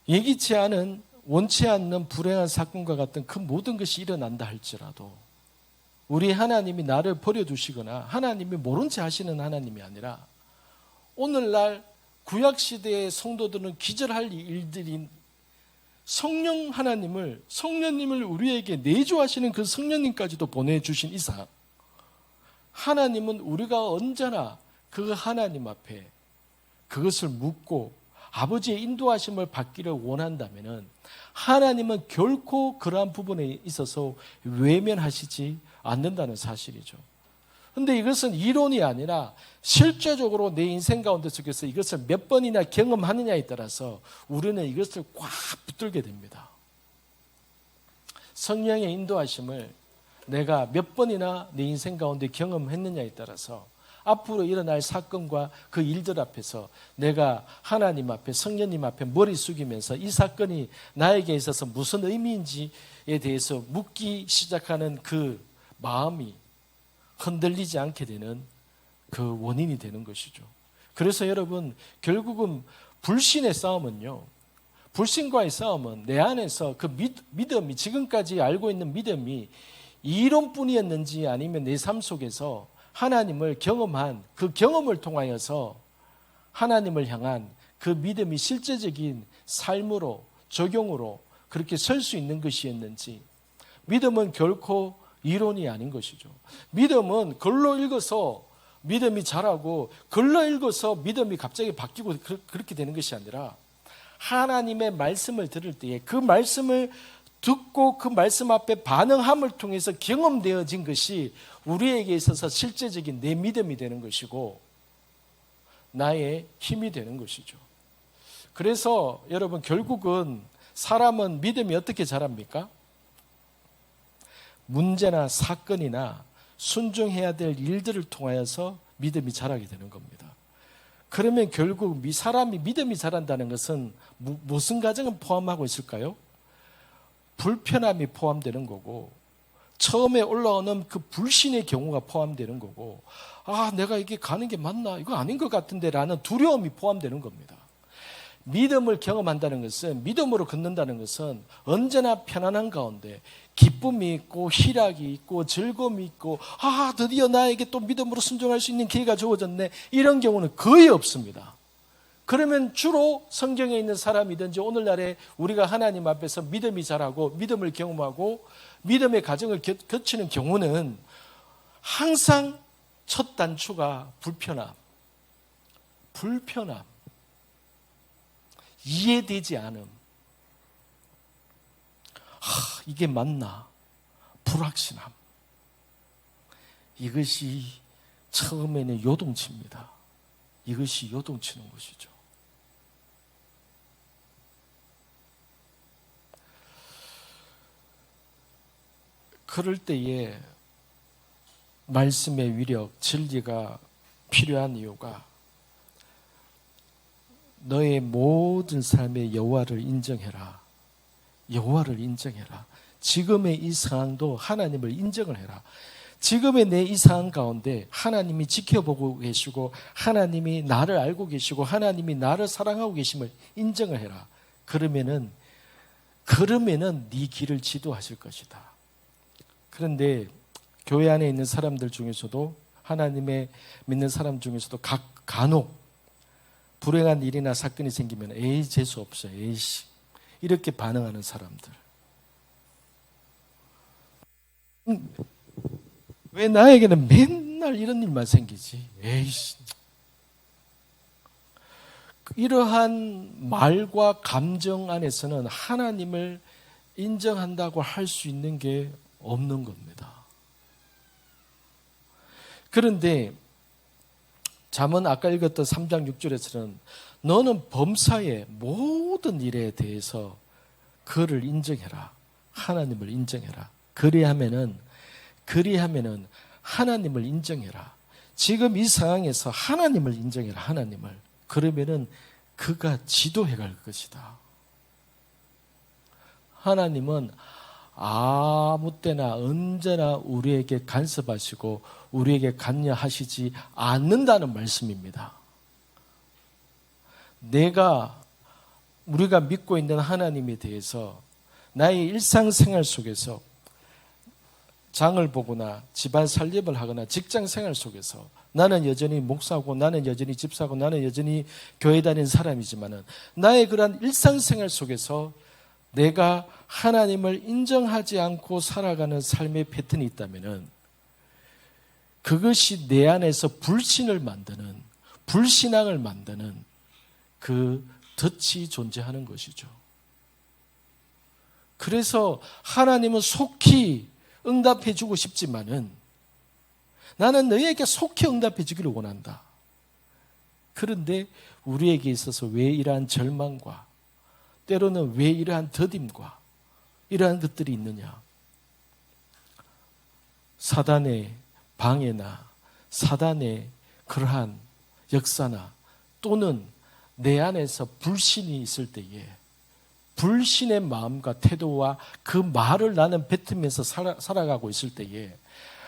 예기치 않은, 원치 않는 불행한 사건과 같은 그 모든 것이 일어난다 할지라도 우리 하나님이 나를 버려두시거나 하나님이 모른 채 하시는 하나님이 아니라 오늘날 구약시대의 성도들은 기절할 일들인 성령 하나님을, 성령님을 우리에게 내주하시는 그 성령님까지도 보내주신 이상 하나님은 우리가 언제나 그 하나님 앞에 그것을 묻고 아버지의 인도하심을 받기를 원한다면 하나님은 결코 그러한 부분에 있어서 외면하시지 않는다는 사실이죠. 그런데 이것은 이론이 아니라 실제적으로 내 인생 가운데 속에서 이것을 몇 번이나 경험하느냐에 따라서 우리는 이것을 꽉 붙들게 됩니다. 성령의 인도하심을 내가 몇 번이나 내 인생 가운데 경험했느냐에 따라서 앞으로 일어날 사건과 그 일들 앞에서 내가 하나님 앞에, 성령님 앞에 머리 숙이면서 이 사건이 나에게 있어서 무슨 의미인지에 대해서 묻기 시작하는 그 마음이 흔들리지 않게 되는 그 원인이 되는 것이죠. 그래서 여러분, 결국은 불신의 싸움은요, 불신과의 싸움은 내 안에서 그 믿음이, 지금까지 알고 있는 믿음이 이론뿐이었는지 아니면 내 삶 속에서 하나님을 경험한 그 경험을 통하여서 하나님을 향한 그 믿음이 실제적인 삶으로, 적용으로 그렇게 설 수 있는 것이었는지. 믿음은 결코 이론이 아닌 것이죠. 믿음은 글로 읽어서 믿음이 자라고 글로 읽어서 믿음이 갑자기 바뀌고 그렇게 되는 것이 아니라 하나님의 말씀을 들을 때에 그 말씀을 듣고 그 말씀 앞에 반응함을 통해서 경험되어진 것이 우리에게 있어서 실제적인 내 믿음이 되는 것이고 나의 힘이 되는 것이죠. 그래서 여러분 결국은 사람은 믿음이 어떻게 자랍니까? 문제나 사건이나 순종해야 될 일들을 통하여서 믿음이 자라게 되는 겁니다. 그러면 결국 사람이 믿음이 자란다는 것은 무슨 과정을 포함하고 있을까요? 불편함이 포함되는 거고 처음에 올라오는 그 불신의 경우가 포함되는 거고 내가 이게 가는 게 맞나? 이거 아닌 것 같은데 라는 두려움이 포함되는 겁니다. 믿음을 경험한다는 것은 믿음으로 걷는다는 것은 언제나 편안한 가운데 기쁨이 있고 희락이 있고 즐거움이 있고 드디어 나에게 또 믿음으로 순종할 수 있는 기회가 주어졌네 이런 경우는 거의 없습니다. 그러면 주로 성경에 있는 사람이든지 오늘날에 우리가 하나님 앞에서 믿음이 자라고 믿음을 경험하고 믿음의 과정을 거치는 경우는 항상 첫 단추가 불편함, 이해되지 않음, 이게 맞나? 불확신함. 이것이 처음에는 요동칩니다. 이것이 요동치는 것이죠. 그럴 때에 말씀의 위력, 진리가 필요한 이유가 너의 모든 삶의 여호와를 인정해라. 여호와를 인정해라. 지금의 이 상황도 하나님을 인정을 해라. 지금의 내 이 상황 가운데 하나님이 지켜보고 계시고 하나님이 나를 알고 계시고 하나님이 나를 사랑하고 계심을 인정을 해라. 그러면은 네 길을 지도하실 것이다. 그런데 교회 안에 있는 사람들 중에서도 하나님의 믿는 사람 중에서도 간혹 불행한 일이나 사건이 생기면 재수 없어. 에이씨. 이렇게 반응하는 사람들. 왜 나에게는 맨날 이런 일만 생기지? 에이씨. 이러한 말과 감정 안에서는 하나님을 인정한다고 할 수 있는 게 없는 겁니다. 그런데 잠언 아까 읽었던 3장 6절에서는 너는 범사의 모든 일에 대해서 그를 인정해라. 하나님을 인정해라. 그리하면은 하나님을 인정해라. 지금 이 상황에서 하나님을 인정해라. 하나님을. 그러면은 그가 지도해 갈 것이다. 하나님은 아무 때나 언제나 우리에게 간섭하시고 우리에게 관여하시지 않는다는 말씀입니다. 우리가 믿고 있는 하나님에 대해서 나의 일상생활 속에서 장을 보거나 집안 살림을 하거나 직장생활 속에서 나는 여전히 목사고 나는 여전히 집사고 나는 여전히 교회 다니는 사람이지만은 나의 그러한 일상생활 속에서 내가 하나님을 인정하지 않고 살아가는 삶의 패턴이 있다면은 그것이 내 안에서 불신을 만드는, 불신앙을 만드는 그 덫이 존재하는 것이죠. 그래서 하나님은 속히 응답해 주고 싶지만은 나는 너희에게 속히 응답해 주기를 원한다. 그런데 우리에게 있어서 왜 이러한 절망과 때로는 왜 이러한 더딤과 이러한 것들이 있느냐? 사단의 방해나 사단의 그러한 역사나 또는 내 안에서 불신이 있을 때에 불신의 마음과 태도와 그 말을 나는 뱉으면서 살아가고 있을 때에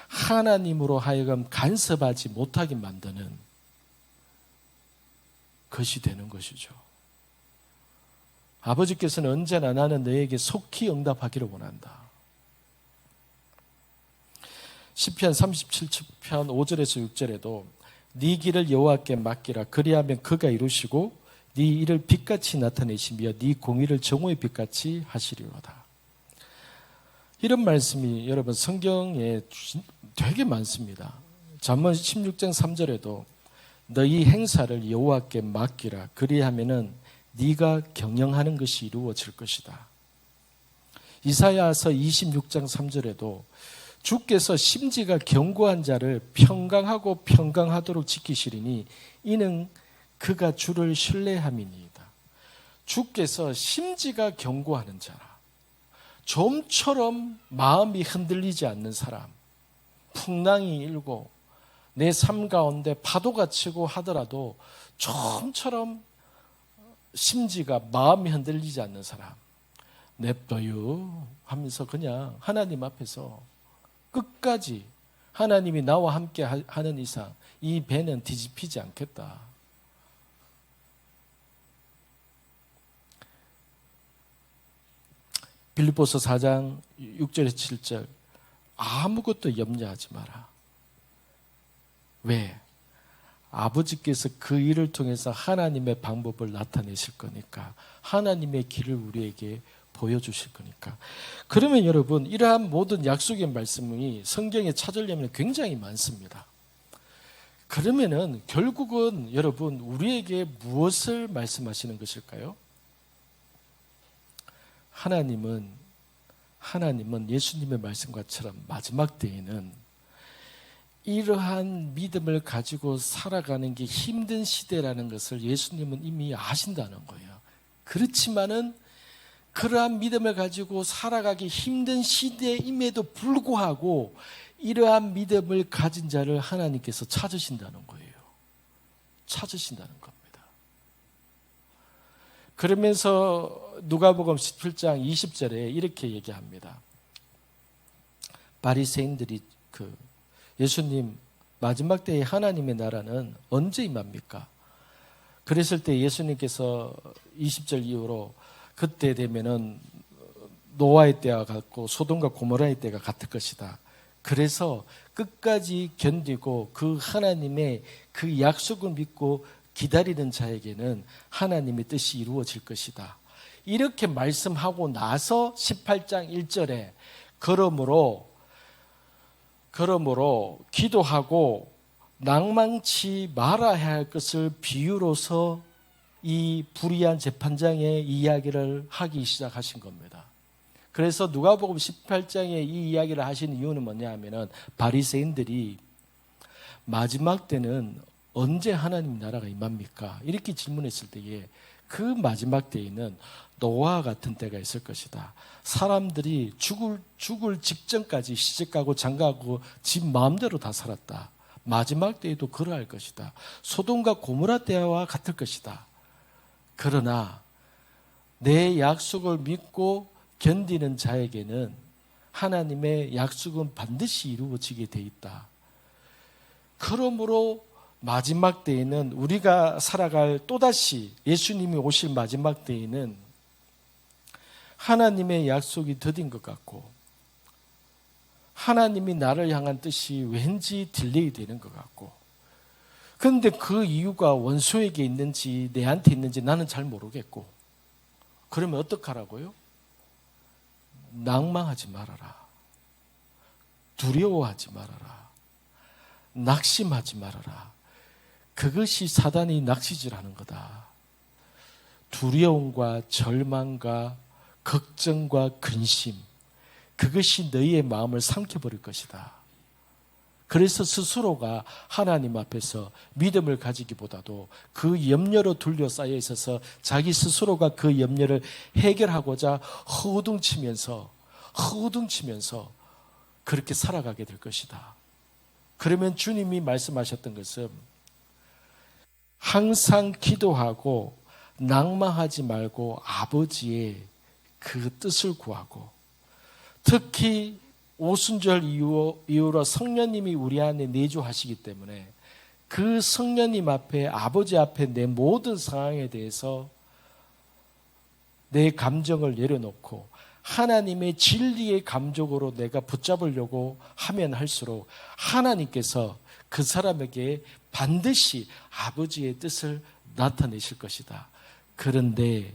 하나님으로 하여금 간섭하지 못하게 만드는 것이 되는 것이죠. 아버지께서는 언제나 나는 너에게 속히 응답하기를 원한다. 시편 37편 5절에서 6절에도 네 길을 여호와께 맡기라. 그리하면 그가 이루시고 네 일을 빛같이 나타내시며 네 공의를 정오의 빛같이 하시리로다. 이런 말씀이 여러분 성경에 되게 많습니다. 잠언 16장 3절에도 너희 행사를 여호와께 맡기라. 그리하면은 네가 경영하는 것이 이루어질 것이다. 이사야서 26장 3절에도 주께서 심지가 견고한 자를 평강하고 평강하도록 지키시리니 이는 그가 주를 신뢰함이니이다. 주께서 심지가 견고하는 자라, 좀처럼 마음이 흔들리지 않는 사람, 풍랑이 일고 내 삶 가운데 파도가 치고 하더라도 좀처럼 심지가 마음이 흔들리지 않는 사람, 냅둬요 하면서 그냥 하나님 앞에서 끝까지 하나님이 나와 함께 하는 이상 이 배는 뒤집히지 않겠다. 빌립보서 4장 6절에서 7절, 아무것도 염려하지 마라. 왜? 아버지께서 그 일을 통해서 하나님의 방법을 나타내실 거니까, 하나님의 길을 우리에게 보여주실 거니까. 그러면 여러분, 이러한 모든 약속의 말씀이 성경에 찾으려면 굉장히 많습니다. 그러면은 결국은 여러분, 우리에게 무엇을 말씀하시는 것일까요? 하나님은 예수님의 말씀과처럼 마지막 때에는 이러한 믿음을 가지고 살아가는 게 힘든 시대라는 것을 예수님은 이미 아신다는 거예요. 그렇지만은 그러한 믿음을 가지고 살아가기 힘든 시대임에도 불구하고 이러한 믿음을 가진 자를 하나님께서 찾으신다는 거예요. 찾으신다는 겁니다. 그러면서 누가복음 17장 20절에 이렇게 얘기합니다. 바리새인들이 예수님, 마지막 때에 하나님의 나라는 언제 임합니까? 그랬을 때 예수님께서 20절 이후로 그때 되면은 노아의 때와 같고 소돔과 고모라의 때가 같을 것이다. 그래서 끝까지 견디고 그 하나님의 그 약속을 믿고 기다리는 자에게는 하나님의 뜻이 이루어질 것이다. 이렇게 말씀하고 나서 18장 1절에 그러므로 기도하고 낭망치 말아야 할 것을 비유로서 이 불의한 재판장의 이야기를 하기 시작하신 겁니다. 그래서 누가복음 18장에 이 이야기를 하신 이유는 뭐냐 하면은 바리새인들이 마지막 때는 언제 하나님 나라가 임합니까? 이렇게 질문했을 때에 그 마지막 때에는 노아와 같은 때가 있을 것이다. 사람들이 죽을 직전까지 시집가고 장가가고 집 마음대로 다 살았다. 마지막 때에도 그러할 것이다. 소돔과 고모라 때와 같을 것이다. 그러나 내 약속을 믿고 견디는 자에게는 하나님의 약속은 반드시 이루어지게 돼 있다. 그러므로 마지막 때에는 우리가 살아갈 또다시 예수님이 오실 마지막 때에는 하나님의 약속이 더딘 것 같고 하나님이 나를 향한 뜻이 왠지 딜레이 되는 것 같고, 그런데 그 이유가 원수에게 있는지 내한테 있는지 나는 잘 모르겠고, 그러면 어떡하라고요? 낭망하지 말아라. 두려워하지 말아라. 낙심하지 말아라. 그것이 사단이 낚시질하는 거다. 두려움과 절망과 걱정과 근심, 그것이 너희의 마음을 삼켜버릴 것이다. 그래서 스스로가 하나님 앞에서 믿음을 가지기보다도 그 염려로 둘러싸여 있어서 자기 스스로가 그 염려를 해결하고자 허우둥치면서 그렇게 살아가게 될 것이다. 그러면 주님이 말씀하셨던 것은 항상 기도하고 낭망하지 말고 아버지의 그 뜻을 구하고, 특히 오순절 이후로 성령님이 우리 안에 내주하시기 때문에 그 성령님 앞에, 아버지 앞에 내 모든 상황에 대해서 내 감정을 내려놓고 하나님의 진리의 감정으로 내가 붙잡으려고 하면 할수록 하나님께서 그 사람에게 반드시 아버지의 뜻을 나타내실 것이다. 그런데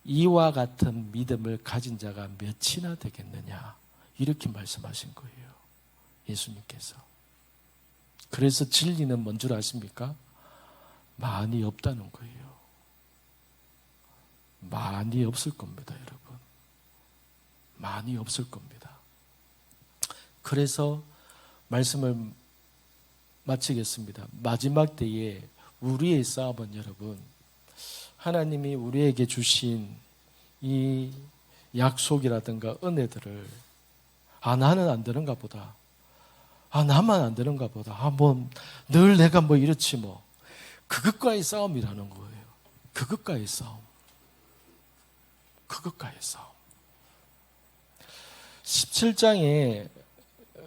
이와 같은 믿음을 가진 자가 몇이나 되겠느냐, 이렇게 말씀하신 거예요, 예수님께서. 그래서 진리는 뭔 줄 아십니까? 많이 없다는 거예요. 많이 없을 겁니다, 여러분. 많이 없을 겁니다. 그래서 말씀을 마치겠습니다. 마지막 때에 우리의 싸움은 여러분, 하나님이 우리에게 주신 이 약속이라든가 은혜들을 나는 안 되는가 보다, 나만 안 되는가 보다, 뭐 늘 내가 뭐 이렇지 뭐, 그것과의 싸움이라는 거예요. 그것과의 싸움. 그것과의 싸움. 17장에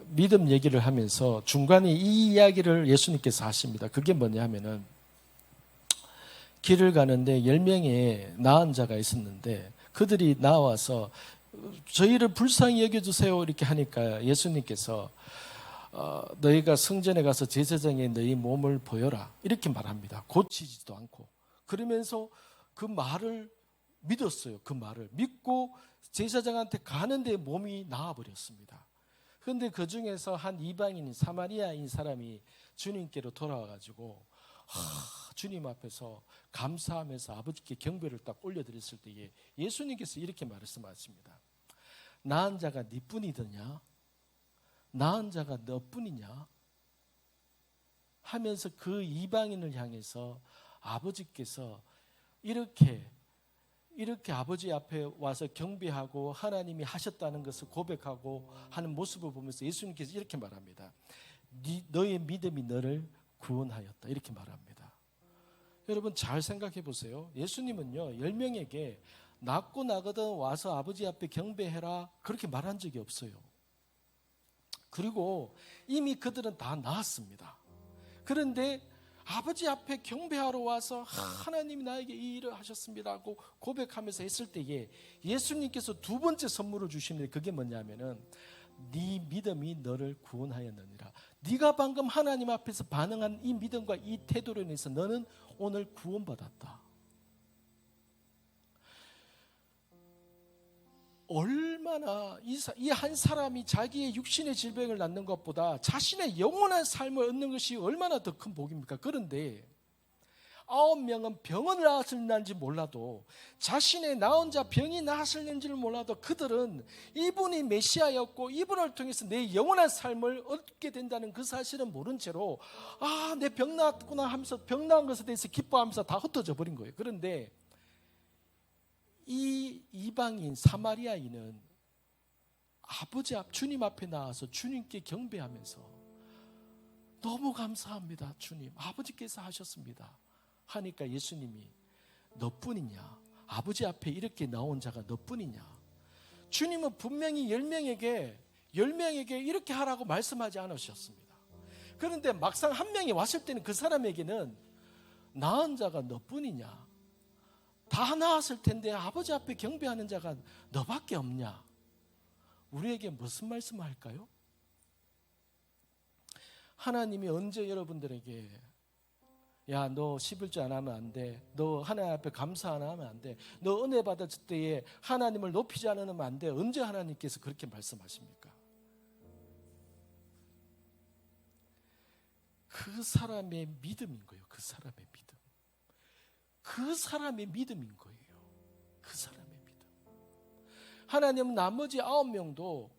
믿음 얘기를 하면서 중간에 이 이야기를 예수님께서 하십니다. 그게 뭐냐 하면은, 길을 가는데 10명의 나은 자가 있었는데 그들이 나와서 저희를 불쌍히 여겨주세요 이렇게 하니까 예수님께서 너희가 성전에 가서 제사장에 너희 몸을 보여라 이렇게 말합니다. 고치지도 않고. 그러면서 그 말을 믿었어요. 그 말을 믿고 제사장한테 가는데 몸이 나아버렸습니다. 그런데 그 중에서 한 이방인 사마리아인 사람이 주님께로 돌아와가지고 주님 앞에서 감사하면서 아버지께 경배를 딱 올려드렸을 때에 예수님께서 이렇게 말씀하십니다. 나은 자가 네뿐이더냐? 나은 자가 너뿐이냐? 하면서 그 이방인을 향해서 아버지께서 이렇게 아버지 앞에 와서 경배하고 하나님이 하셨다는 것을 고백하고 하는 모습을 보면서 예수님께서 이렇게 말합니다. 너의 믿음이 너를 구원하였다 이렇게 말합니다. 여러분 잘 생각해 보세요. 예수님은요 10명에게 낫고 나거든 와서 아버지 앞에 경배해라 그렇게 말한 적이 없어요. 그리고 이미 그들은 다 나았습니다. 그런데 아버지 앞에 경배하러 와서 하나님이 나에게 이 일을 하셨습니다고 고백하면서 했을 때에 예수님께서 두 번째 선물을 주시는데 그게 뭐냐면은 네 믿음이 너를 구원하였느니라. 네가 방금 하나님 앞에서 반응한 이 믿음과 이 태도로 인해서 너는 오늘 구원받았다. 얼마나 이 한 사람이 자기의 육신의 질병을 낫는 것보다 자신의 영원한 삶을 얻는 것이 얼마나 더 큰 복입니까? 그런데 9명은 병을 나았을는지 몰라도 자신의 나은 자 병이 나았을는지를 몰라도 그들은 이분이 메시아였고 이분을 통해서 내 영원한 삶을 얻게 된다는 그 사실을 모른 채로 내 병 나았구나 하면서 병 나은 것에 대해서 기뻐하면서 다 흩어져 버린 거예요. 그런데 이 이방인 사마리아인은 아버지 앞 주님 앞에 나와서 주님께 경배하면서 너무 감사합니다 주님 아버지께서 하셨습니다 하니까 예수님이 너뿐이냐? 아버지 앞에 이렇게 나온 자가 너뿐이냐? 주님은 분명히 10명에게 이렇게 하라고 말씀하지 않으셨습니다. 그런데 막상 한 명이 왔을 때는 그 사람에게는 나은 자가 너뿐이냐? 다 나았을 텐데 아버지 앞에 경배하는 자가 너밖에 없냐? 우리에게 무슨 말씀을 할까요? 하나님이 언제 여러분들에게 야, 너 11조 안 하면 안 돼. 너 하나님 앞에 감사 안 하면 안 돼. 너 은혜 받았을 때에 하나님을 높이지 않으면 안 돼. 언제 하나님께서 그렇게 말씀하십니까? 그 사람의 믿음인 거예요. 그 사람의 믿음. 그 사람의 믿음인 거예요. 그 사람의 믿음. 하나님은 나머지 9명도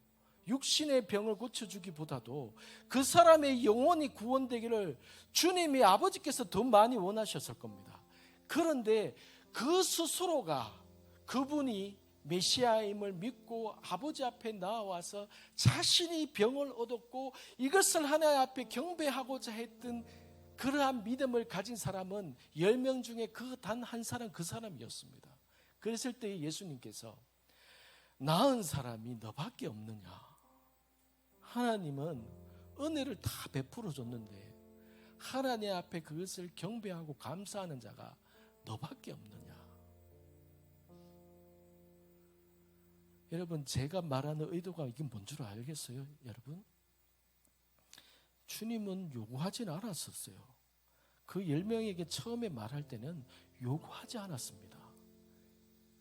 육신의 병을 고쳐주기보다도 그 사람의 영혼이 구원되기를 주님이 아버지께서 더 많이 원하셨을 겁니다. 그런데 그 스스로가 그분이 메시아임을 믿고 아버지 앞에 나와서 자신이 병을 얻었고 이것을 하나님 앞에 경배하고자 했던 그러한 믿음을 가진 사람은 10명 중에 그 단 한 사람 그 사람이었습니다. 그랬을 때 예수님께서 나은 사람이 너밖에 없느냐? 하나님은 은혜를 다 베풀어 줬는데 하나님 앞에 그것을 경배하고 감사하는 자가 너밖에 없느냐? 여러분 제가 말하는 의도가 이게 뭔 줄 알겠어요? 여러분 주님은 요구하진 않았었어요. 그 10명에게 처음에 말할 때는 요구하지 않았습니다.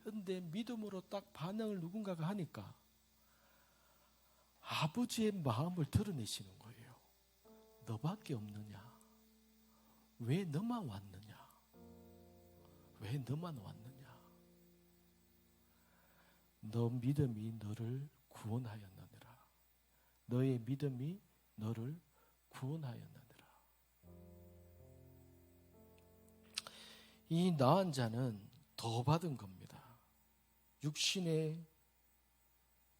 그런데 믿음으로 딱 반응을 누군가가 하니까 아버지의 마음을 드러내시는 거예요. 너밖에 없느냐? 왜 너만 왔느냐? 왜 너만 왔느냐? 너 믿음이 너를 구원하였느니라. 너의 믿음이 너를 구원하였느니라. 이 나은 자는 더 받은 겁니다. 육신의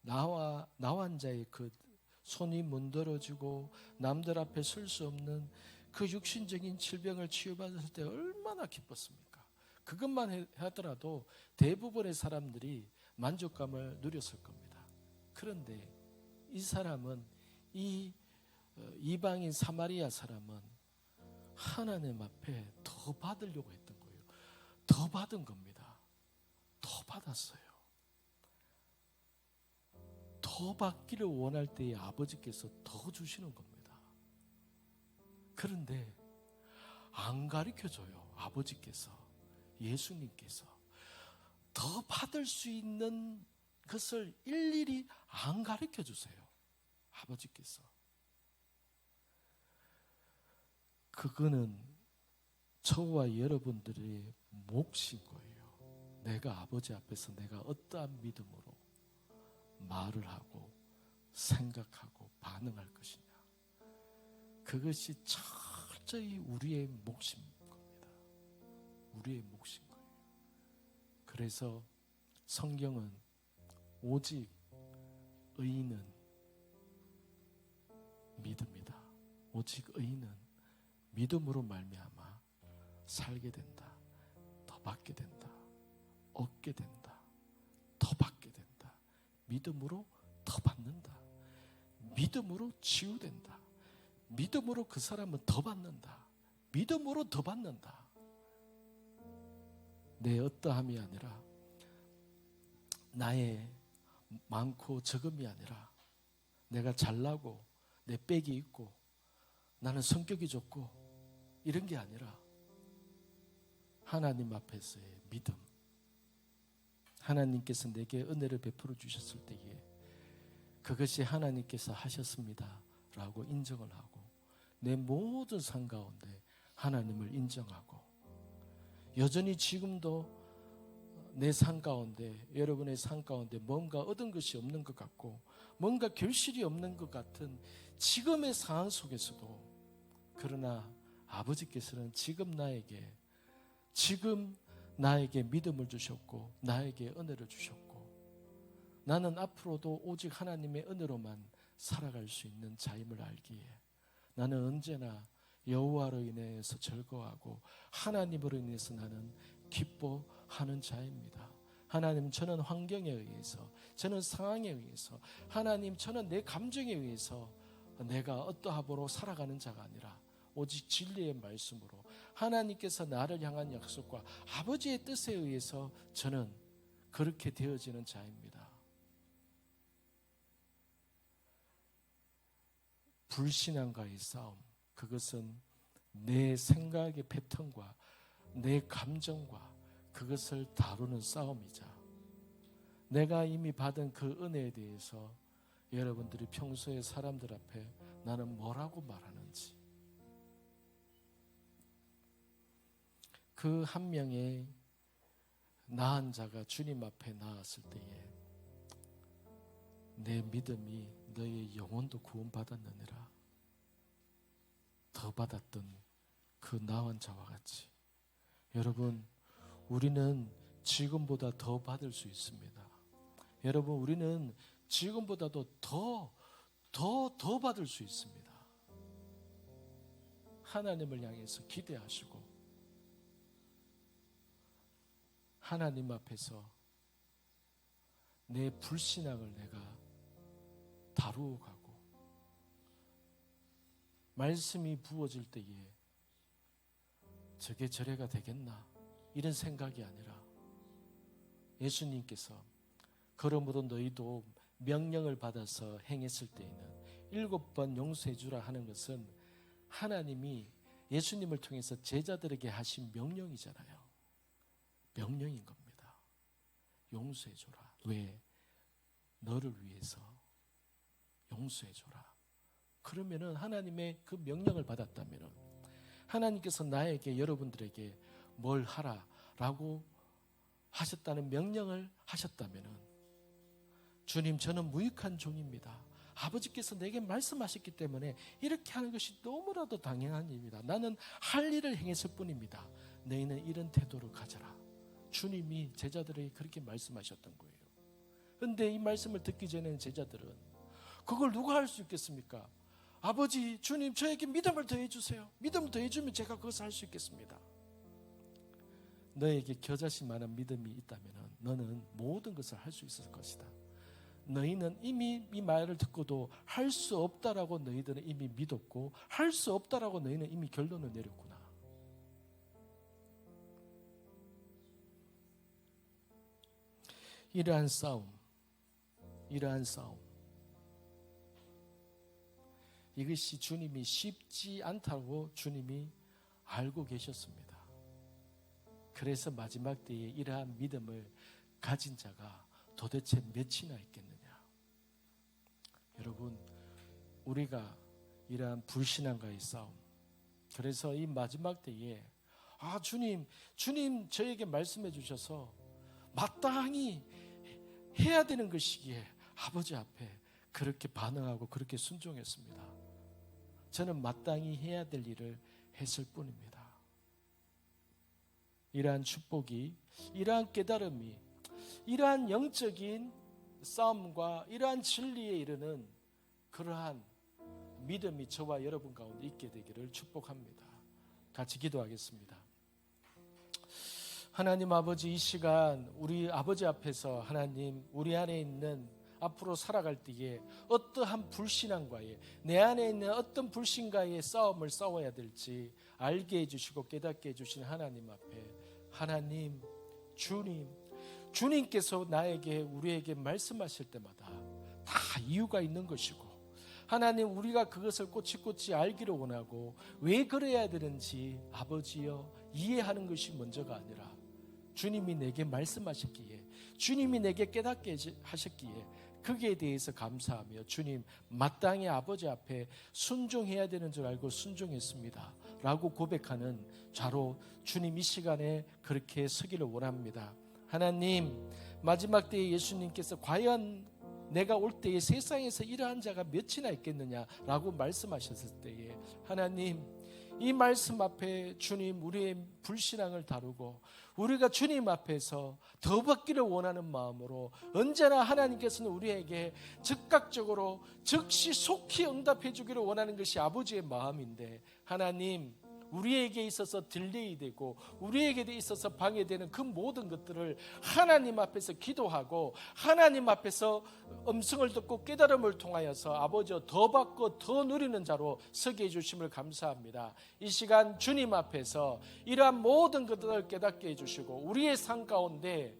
나한 자의 그 손이 문드러지고 남들 앞에 설 수 없는 그 육신적인 질병을 치유받았을 때 얼마나 기뻤습니까? 그것만 하더라도 대부분의 사람들이 만족감을 누렸을 겁니다. 그런데 이 사람은, 이 이방인 사마리아 사람은 하나님 앞에 더 받으려고 했던 거예요. 더 받은 겁니다. 더 받았어요. 더 받기를 원할 때에 아버지께서 더 주시는 겁니다. 그런데 안 가르쳐줘요. 아버지께서, 예수님께서 더 받을 수 있는 것을 일일이 안 가르쳐 주세요. 아버지께서. 그거는 저와 여러분들의 몫인 거예요. 내가 아버지 앞에서 내가 어떠한 믿음으로 말을 하고 생각하고 반응할 것이냐. 그것이 철저히 우리의 몫인 겁니다. 우리의 몫인 거예요. 그래서 성경은 오직 의인은 믿음이다. 오직 의인은 믿음으로 말미암아 살게 된다. 더 받게 된다. 얻게 된다. 더 받게 된다. 믿음으로 더 받는다. 믿음으로 치유된다. 믿음으로 그 사람은 더 받는다. 믿음으로 더 받는다. 내 어떠함이 아니라, 나의 많고 적음이 아니라, 내가 잘나고 내 빽이 있고 나는 성격이 좋고 이런 게 아니라 하나님 앞에서의 믿음. 하나님께서 내게 은혜를 베풀어 주셨을 때에 그것이 하나님께서 하셨습니다 라고 인정을 하고, 내 모든 삶 가운데 하나님을 인정하고, 여전히 지금도 내 삶 가운데, 여러분의 삶 가운데 뭔가 얻은 것이 없는 것 같고 뭔가 결실이 없는 것 같은 지금의 상황 속에서도, 그러나 아버지께서는 지금 나에게 믿음을 주셨고 나에게 은혜를 주셨고, 나는 앞으로도 오직 하나님의 은혜로만 살아갈 수 있는 자임을 알기에 나는 언제나 여호와로 인해서 즐거워하고 하나님으로 인해서 나는 기뻐하는 자입니다. 하나님, 저는 환경에 의해서, 저는 상황에 의해서, 하나님, 저는 내 감정에 의해서 내가 어떠함으로 살아가는 자가 아니라 오직 진리의 말씀으로 하나님께서 나를 향한 약속과 아버지의 뜻에 의해서 저는 그렇게 되어지는 자입니다. 불신앙과의 싸움, 그것은 내 생각의 패턴과 내 감정과 그것을 다루는 싸움이자, 내가 이미 받은 그 은혜에 대해서 여러분들이 평소에 사람들 앞에 나는 뭐라고 말하는지, 그 한 명의 나은 자가 주님 앞에 나왔을 때에 내 믿음이 너의 영혼도 구원받았느니라 더 받았던 그 나은 자와 같이, 여러분, 우리는 지금보다 더 받을 수 있습니다. 여러분, 우리는 지금보다도 더 받을 수 있습니다. 하나님을 향해서 기대하시고 하나님 앞에서 내 불신앙을 내가 다루어 가고, 말씀이 부어질 때에 저게 저래가 되겠나 이런 생각이 아니라, 예수님께서 그러므로 너희도 명령을 받아서 행했을 때에는 7번 용서해 주라 하는 것은 하나님이 예수님을 통해서 제자들에게 하신 명령이잖아요. 명령인 겁니다. 용서해 줘라. 왜? 너를 위해서 용서해 줘라. 그러면은 하나님의 그 명령을 받았다면은, 하나님께서 나에게, 여러분들에게 뭘 하라라고 하셨다는 명령을 하셨다면은 주님, 저는 무익한 종입니다. 아버지께서 내게 말씀하셨기 때문에 이렇게 하는 것이 너무나도 당연한 일입니다. 나는 할 일을 행했을 뿐입니다. 너희는 이런 태도를 가져라. 주님이 제자들에게 그렇게 말씀하셨던 거예요. 그런데 이 말씀을 듣기 전에는 제자들은 그걸 누가 할 수 있겠습니까? 아버지, 주님, 저에게 믿음을 더해 주세요. 믿음을 더해 주면 제가 그것을 할 수 있겠습니다. 너에게 겨자씨만한 믿음이 있다면 너는 모든 것을 할 수 있을 것이다. 너희는 이미 이 말을 듣고도 할 수 없다라고 너희들은 이미 믿었고, 할 수 없다라고 너희는 이미 결론을 내렸구나. 이러한 싸움, 이것이 주님이 쉽지 않다고 주님이 알고 계셨습니다. 그래서 마지막 때에 이러한 믿음을 가진 자가 도대체 몇이나 있겠느냐. 여러분, 우리가 이러한 불신앙과의 싸움, 그래서 이 마지막 때에 주님 저에게 말씀해 주셔서 마땅히 해야 되는 것이기에 아버지 앞에 그렇게 반응하고 그렇게 순종했습니다. 저는 마땅히 해야 될 일을 했을 뿐입니다. 이러한 축복이, 이러한 깨달음이, 이러한 영적인 싸움과 이러한 진리에 이르는 그러한 믿음이 저와 여러분 가운데 있게 되기를 축복합니다. 같이 기도하겠습니다. 하나님 아버지, 이 시간 우리 아버지 앞에서 하나님, 우리 안에 있는 앞으로 살아갈 때에 어떠한 불신앙과의, 내 안에 있는 어떤 불신과의 싸움을 싸워야 될지 알게 해주시고 깨닫게 해주신 하나님 앞에, 하나님, 주님께서 나에게, 우리에게 말씀하실 때마다 다 이유가 있는 것이고, 하나님, 우리가 그것을 꼬치꼬치 알기를 원하고 왜 그래야 되는지 아버지여 이해하는 것이 먼저가 아니라 주님이 내게 말씀하셨기에, 주님이 내게 깨닫게 하셨기에 거기에 대해서 감사하며, 주님, 마땅히 아버지 앞에 순종해야 되는 줄 알고 순종했습니다 라고 고백하는 자로 주님 이 시간에 그렇게 서기를 원합니다. 하나님, 마지막 때에 예수님께서 과연 내가 올 때에 세상에서 이러한 자가 몇이나 있겠느냐라고 말씀하셨을 때에, 하나님, 이 말씀 앞에 주님, 우리의 불신앙을 다루고 우리가 주님 앞에서 더 받기를 원하는 마음으로 언제나 하나님께서는 우리에게 즉각적으로 즉시 속히 응답해 주기를 원하는 것이 아버지의 마음인데, 하나님, 우리에게 있어서 딜레이되고 우리에게 있어서 방해되는 그 모든 것들을 하나님 앞에서 기도하고 하나님 앞에서 음성을 듣고 깨달음을 통하여서 아버지여 더 받고 더 누리는 자로 서게 해주심을 감사합니다. 이 시간 주님 앞에서 이러한 모든 것들을 깨닫게 해주시고 우리의 삶 가운데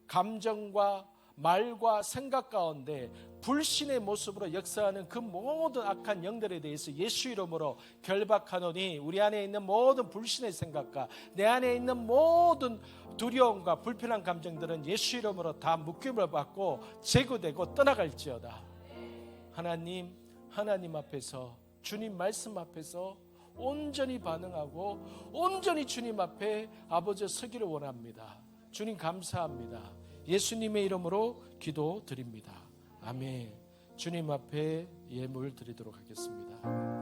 감정과 말과 생각 가운데 불신의 모습으로 역사하는 그 모든 악한 영들에 대해서 예수 이름으로 결박하노니, 우리 안에 있는 모든 불신의 생각과 내 안에 있는 모든 두려움과 불편한 감정들은 예수 이름으로 다 묶임을 받고 제거되고 떠나갈지어다. 하나님 앞에서, 주님 말씀 앞에서 온전히 반응하고 온전히 주님 앞에 아버지 서기를 원합니다. 주님 감사합니다. 예수님의 이름으로 기도드립니다. 아멘. 주님 앞에 예물 드리도록 하겠습니다.